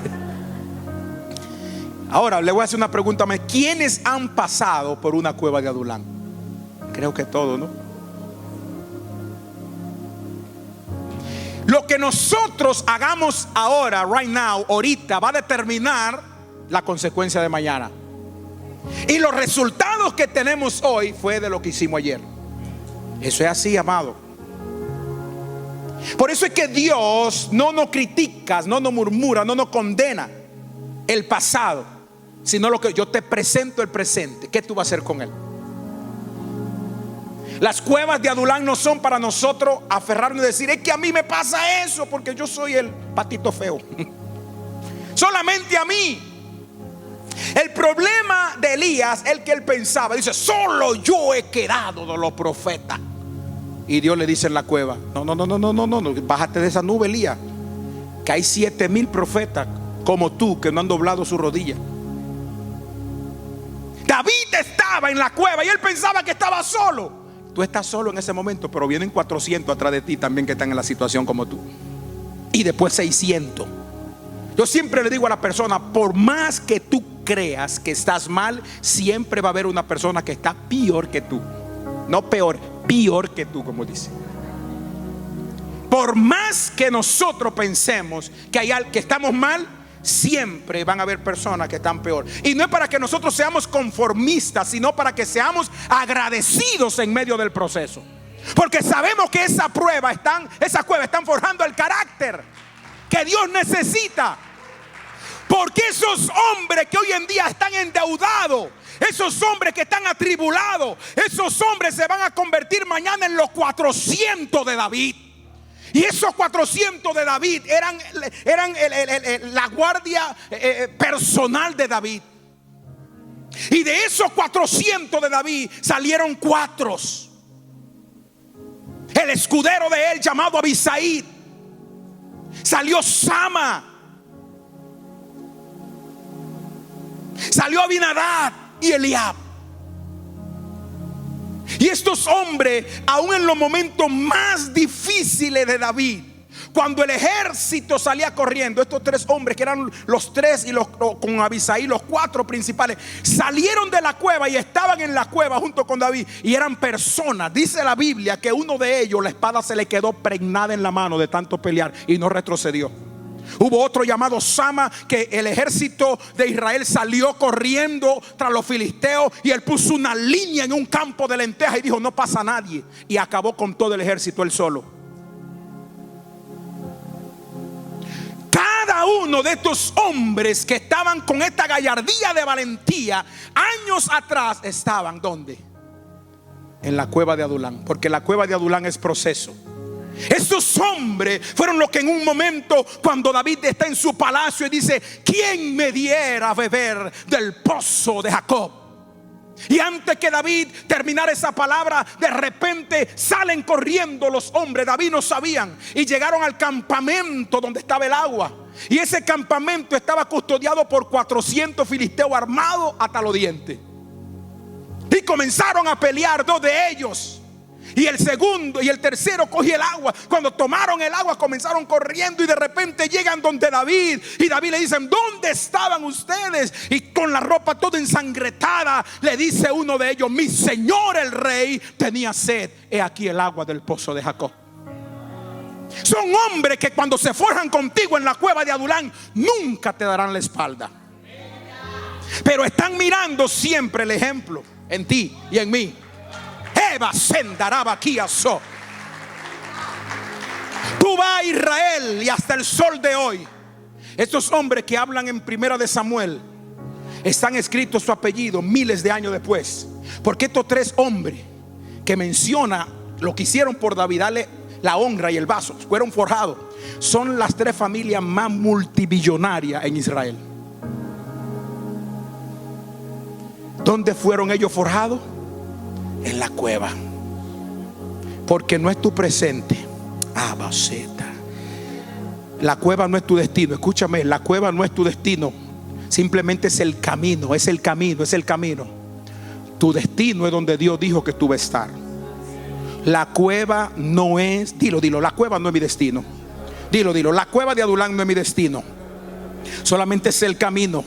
Ahora le voy a hacer una pregunta más. ¿Quiénes han pasado por una cueva de Adulán? Creo que todos, ¿no? Lo que nosotros hagamos ahora, right now, ahorita, va a determinar la consecuencia de mañana. Y los resultados que tenemos hoy fue de lo que hicimos ayer. Eso es así, amado. Por eso es que Dios no nos critica, no nos murmura, no nos condena el pasado, sino lo que yo te presento el presente. ¿Qué tú vas a hacer con él? Las cuevas de Adulán no son para nosotros aferrarnos y decir: es que a mí me pasa eso porque yo soy el patito feo. Solamente a mí. El problema de Elías es el que él pensaba. Dice: solo yo he quedado de los profetas. Y Dios le dice en la cueva: no, bájate de esa nube, Elías, que hay 7,000 profetas como tú que no han doblado su rodilla. David estaba en la cueva y él pensaba que estaba solo. Tú estás solo en ese momento, pero vienen 400 atrás de ti también que están en la situación como tú. Y después 600. Yo siempre le digo a la persona: por más que tú creas que estás mal, siempre va a haber una persona que está peor que tú. No peor, peor que tú, como dice. Por más que nosotros pensemos que estamos mal, siempre van a haber personas que están peor. Y no es para que nosotros seamos conformistas, sino para que seamos agradecidos en medio del proceso. Porque sabemos que esa cueva están forjando el carácter que Dios necesita. Porque esos hombres que hoy en día están endeudados, esos hombres que están atribulados, esos hombres se van a convertir mañana en los 400 de David. Y esos 400 de David eran la guardia personal de David. Y de esos 400 de David salieron 4. El escudero de él, llamado Abisai. Salió Sama. Salió Abinadab y Eliab. Y estos hombres, aún en los momentos más difíciles de David, cuando el ejército salía corriendo, estos 3 hombres que eran los 3 y con Abisai, los 4 principales, salieron de la cueva y estaban en la cueva junto con David. Y eran personas. Dice la Biblia que uno de ellos, la espada se le quedó pregnada en la mano de tanto pelear y no retrocedió. Hubo otro llamado Sama, que el ejército de Israel salió corriendo tras los filisteos y él puso una línea en un campo de lentejas y dijo: no pasa nadie, y acabó con todo el ejército él solo. Cada uno de estos hombres que estaban con esta gallardía de valentía, años atrás estaban ¿dónde? En la cueva de Adulán, porque la cueva de Adulán es proceso. Estos hombres fueron los que en un momento, cuando David está en su palacio y dice: ¿quién me diera a beber del pozo de Jacob? Y antes que David terminara esa palabra, de repente salen corriendo los hombres. David no sabían, y llegaron al campamento donde estaba el agua. Y ese campamento estaba custodiado por 400 filisteos armados hasta los dientes. Y comenzaron a pelear 2 de ellos. Y el segundo y el tercero cogió el agua. Cuando tomaron el agua, comenzaron corriendo y de repente llegan donde David. Y David le dicen: ¿dónde estaban ustedes? Y con la ropa toda ensangretada, le dice uno de ellos: mi señor el rey tenía sed. He aquí el agua del pozo de Jacob. Son hombres que cuando se forjan contigo en la cueva de Adulán, nunca te darán la espalda. Pero están mirando siempre el ejemplo en ti y en mí. Eva sendaraba aquí a so. Tú vas a Israel y hasta el sol de hoy, estos hombres que hablan en Primera de Samuel, están escritos su apellido miles de años después. Porque estos 3 hombres que menciona lo que hicieron por David, darle la honra y el vaso, fueron forjados. Son las 3 familias más multimillonarias en Israel. ¿Dónde fueron ellos forjados? En la cueva. Porque no es tu presente. Abaceta. La cueva no es tu destino. Escúchame, la cueva no es tu destino. Simplemente es el camino. Es el camino, es el camino. Tu destino es donde Dios dijo que tú vas a estar. La cueva no es, dilo, la cueva no es mi destino. Dilo, la cueva de Adulán no es mi destino. Solamente es el camino.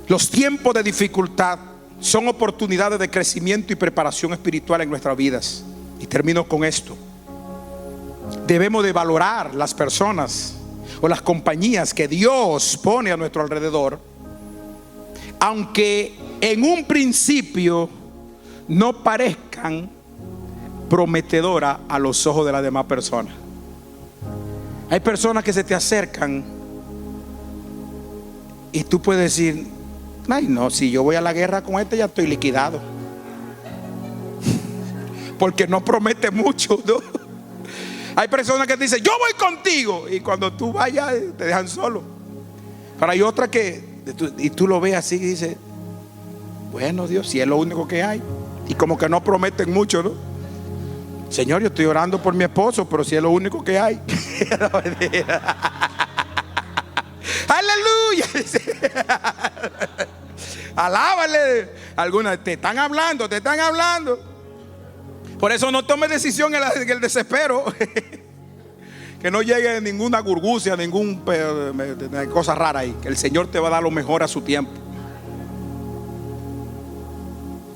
Los tiempos de dificultad son oportunidades de crecimiento y preparación espiritual en nuestras vidas. Y termino con esto. Debemos de valorar las personas o las compañías que Dios pone a nuestro alrededor, aunque en un principio no parezcan prometedoras a los ojos de las demás personas. Hay personas que se te acercan y tú puedes decir: Ay, no, si yo voy a la guerra con este ya estoy liquidado. Porque no promete mucho, ¿no? Hay personas que dicen, yo voy contigo, y cuando tú vayas te dejan solo. Pero hay otra que, y tú lo ves así y dices, bueno, Dios, si es lo único que hay. Y como que no prometen mucho, ¿no? Señor, yo estoy orando por mi esposo, pero si es lo único que hay. Aleluya. Alábale. Algunas te están hablando, te están hablando. Por eso no tomes decisión en el desespero. Que no llegue ninguna gurgucia, ninguna cosa rara ahí. Que el Señor te va a dar lo mejor a su tiempo.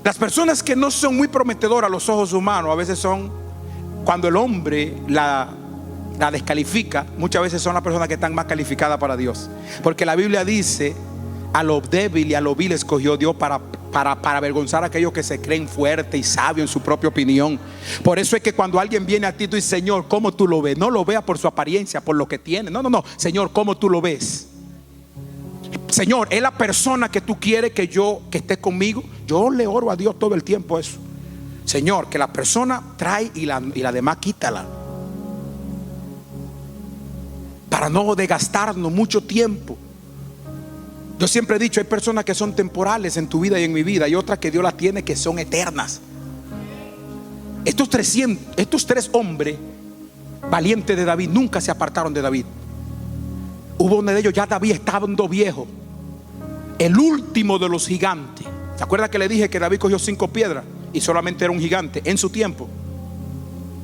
Las personas que no son muy prometedoras a los ojos humanos, a veces son, cuando el hombre la descalifica, muchas veces son las personas que están más calificadas para Dios. Porque la Biblia dice, a lo débil y a lo vil escogió Dios para avergonzar a aquellos que se creen fuertes y sabios en su propia opinión. Por eso es que cuando alguien viene a ti, tú dices, Señor, ¿cómo tú lo ves? No lo veas por su apariencia, por lo que tiene. No, Señor, ¿cómo tú lo ves? Señor, es la persona que tú quieres que esté conmigo. Yo le oro a Dios todo el tiempo eso. Señor, que la persona trae y la demás quítala, para no desgastarnos mucho tiempo. Yo siempre he dicho, hay personas que son temporales en tu vida y en mi vida, y otras que Dios las tiene que son eternas. Estos tres hombres valientes de David nunca se apartaron de David. Hubo uno de ellos, ya David estando viejo, el último de los gigantes. ¿Se acuerda que le dije que David cogió 5 piedras y solamente era un gigante? En su tiempo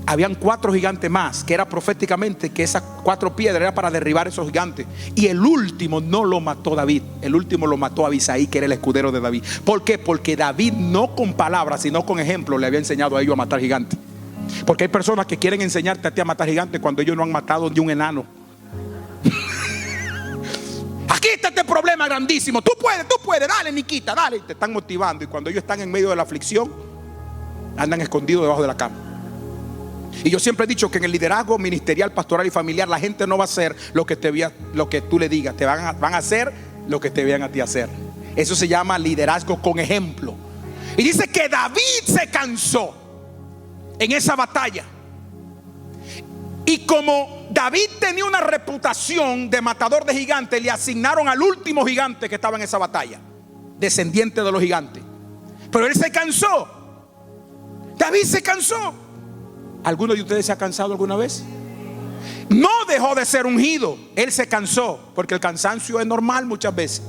habían 4 gigantes más, que era proféticamente que esas 4 piedras era para derribar esos gigantes. Y el último no lo mató David, el último lo mató Abisai, que era el escudero de David. ¿Por qué? Porque David no con palabras, sino con ejemplo le había enseñado a ellos a matar gigantes. Porque hay personas que quieren enseñarte a ti a matar gigantes cuando ellos no han matado ni un enano. Aquí está este problema grandísimo, tú puedes, dale Niquita, dale. Y te están motivando, y cuando ellos están en medio de la aflicción, andan escondidos debajo de la cama. Y yo siempre he dicho que en el liderazgo ministerial, pastoral y familiar, la gente no va a hacer lo que tú le digas, van a hacer lo que te vean a ti hacer. Eso se llama liderazgo con ejemplo. Y dice que David se cansó en esa batalla. Y como David tenía una reputación de matador de gigantes, le asignaron al último gigante que estaba en esa batalla, descendiente de los gigantes. Pero él se cansó. David se cansó. ¿Alguno de ustedes se ha cansado alguna vez? No dejó de ser ungido, él se cansó, porque el cansancio es normal muchas veces.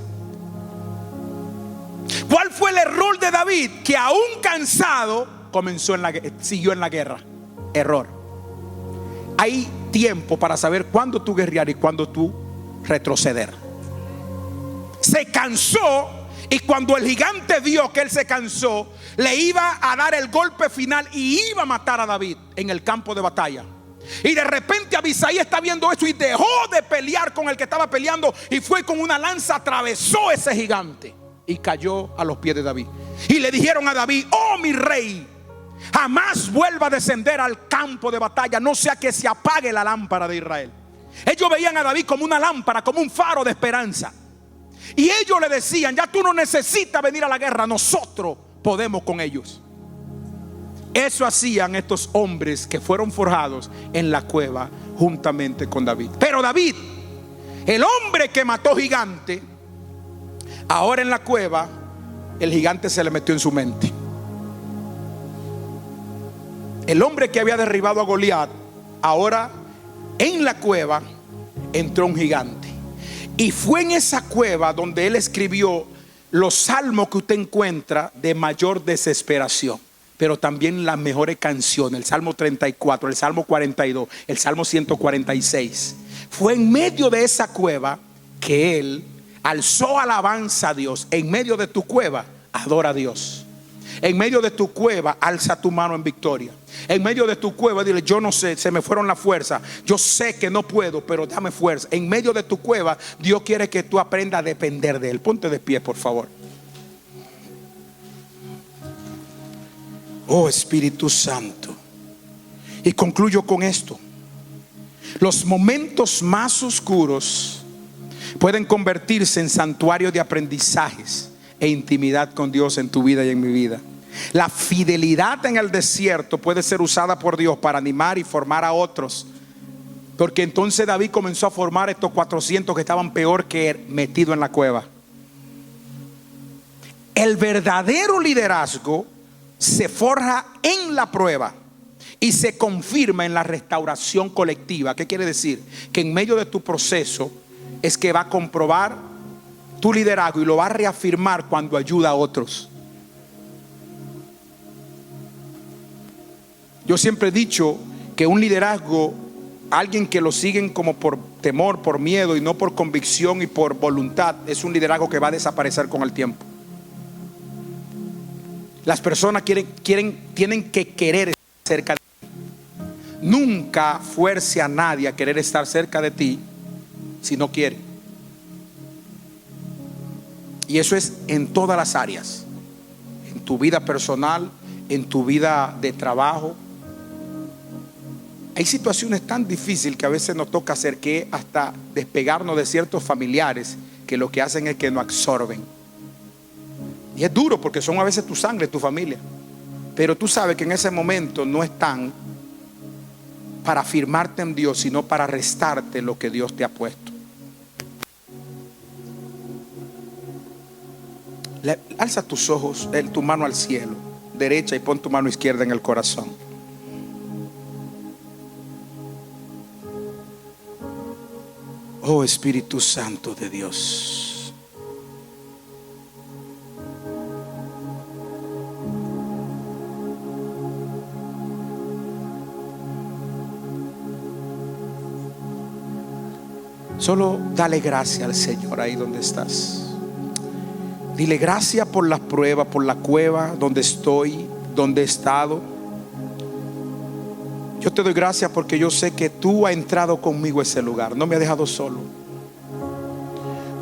¿Cuál fue el error de David? Que aún cansado siguió en la guerra. Error. Hay tiempo para saber cuándo tú guerrear y cuándo tú retroceder. Se cansó, y cuando el gigante vio que él se cansó, le iba a dar el golpe final y iba a matar a David en el campo de batalla. Y de repente Abisai está viendo eso y dejó de pelear con el que estaba peleando, y fue con una lanza, atravesó ese gigante y cayó a los pies de David. Y le dijeron a David, oh mi rey, jamás vuelva a descender al campo de batalla, no sea que se apague la lámpara de Israel. Ellos veían a David como una lámpara, como un faro de esperanza. Y ellos le decían, ya tú no necesitas venir a la guerra, nosotros podemos con ellos. Eso hacían estos hombres que fueron forjados en la cueva juntamente con David. Pero David, el hombre que mató gigante, ahora en la cueva, el gigante se le metió en su mente. El hombre que había derribado a Goliat, ahora en la cueva entró un gigante. Y fue en esa cueva donde él escribió los salmos que usted encuentra de mayor desesperación, pero también las mejores canciones. El Salmo 34, el Salmo 42, el Salmo 146. Fue en medio de esa cueva que él alzó alabanza a Dios. En medio de tu cueva, adora a Dios. En medio de tu cueva, alza tu mano en victoria. En medio de tu cueva, dile, yo no sé, se me fueron las fuerzas, yo sé que no puedo, pero dame fuerza. En medio de tu cueva, Dios quiere que tú aprendas a depender de Él. Ponte de pie, por favor. Oh Espíritu Santo. Y concluyo con esto. Los momentos más oscuros pueden convertirse en santuarios de aprendizajes e intimidad con Dios en tu vida y en mi vida. La fidelidad en el desierto puede ser usada por Dios para animar y formar a otros. Porque entonces David comenzó a formar estos 400 que estaban peor que metido en la cueva. El verdadero liderazgo se forja en la prueba y se confirma en la restauración colectiva. ¿Qué quiere decir? Que en medio de tu proceso es que va a comprobar tu liderazgo y lo va a reafirmar cuando ayuda a otros. Yo siempre he dicho que un liderazgo, alguien que lo siguen como por temor, por miedo y no por convicción y por voluntad, es un liderazgo que va a desaparecer con el tiempo. Las personas tienen que querer estar cerca de ti. Nunca fuerce a nadie a querer estar cerca de ti si no quiere. Y eso es en todas las áreas. En tu vida personal, en tu vida de trabajo. Hay situaciones tan difíciles que a veces nos toca hacer que hasta despegarnos de ciertos familiares que lo que hacen es que nos absorben. Y es duro porque son a veces tu sangre, tu familia. Pero tú sabes que en ese momento no están para afirmarte en Dios, sino para restarte lo que Dios te ha puesto. Alza tus ojos, tu mano al cielo derecha y pon tu mano izquierda en el corazón. Oh Espíritu Santo de Dios, solo dale gracias al Señor ahí donde estás. Dile gracias por las pruebas, por la cueva donde estoy, donde he estado. Yo te doy gracias porque yo sé que tú has entrado conmigo a ese lugar, no me has dejado solo.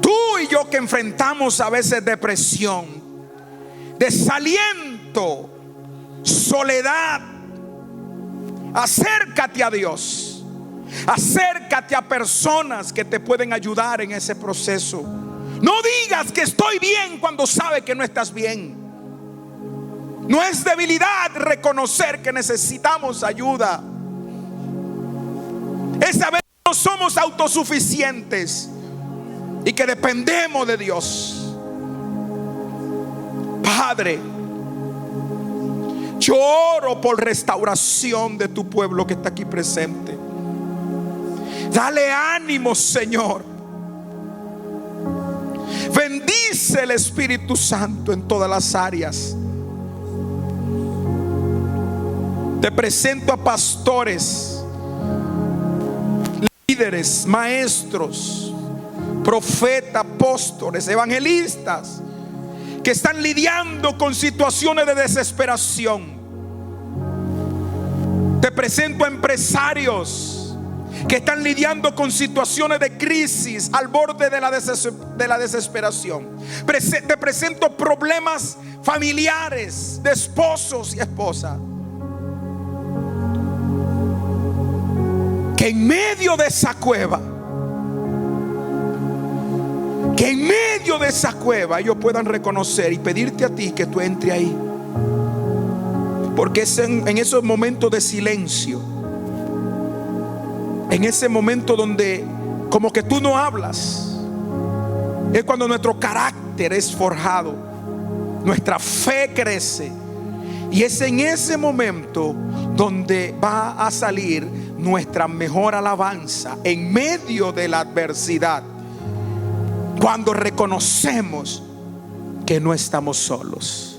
Tú y yo que enfrentamos a veces depresión, desaliento, soledad, acércate a Dios. Acércate a personas que te pueden ayudar en ese proceso. No digas que estoy bien cuando sabes que no estás bien. No es debilidad reconocer que necesitamos ayuda. Es saber que no somos autosuficientes y que dependemos de Dios. Padre, yo oro por restauración de tu pueblo que está aquí presente. Dale ánimo, Señor. Bendice el Espíritu Santo en todas las áreas. Te presento a pastores, líderes, maestros, profetas, apóstoles, evangelistas que están lidiando con situaciones de desesperación. Te presento a empresarios que están lidiando con situaciones de crisis al borde de la desesperación. Te presento problemas familiares de esposos y esposas que en medio de esa cueva, ellos puedan reconocer y pedirte a ti que tú entres ahí. Porque es en esos momentos de silencio, en ese momento donde como que tú no hablas, es cuando nuestro carácter es forjado, nuestra fe crece. Y es en ese momento donde va a salir nuestra mejor alabanza en medio de la adversidad, cuando reconocemos que no estamos solos.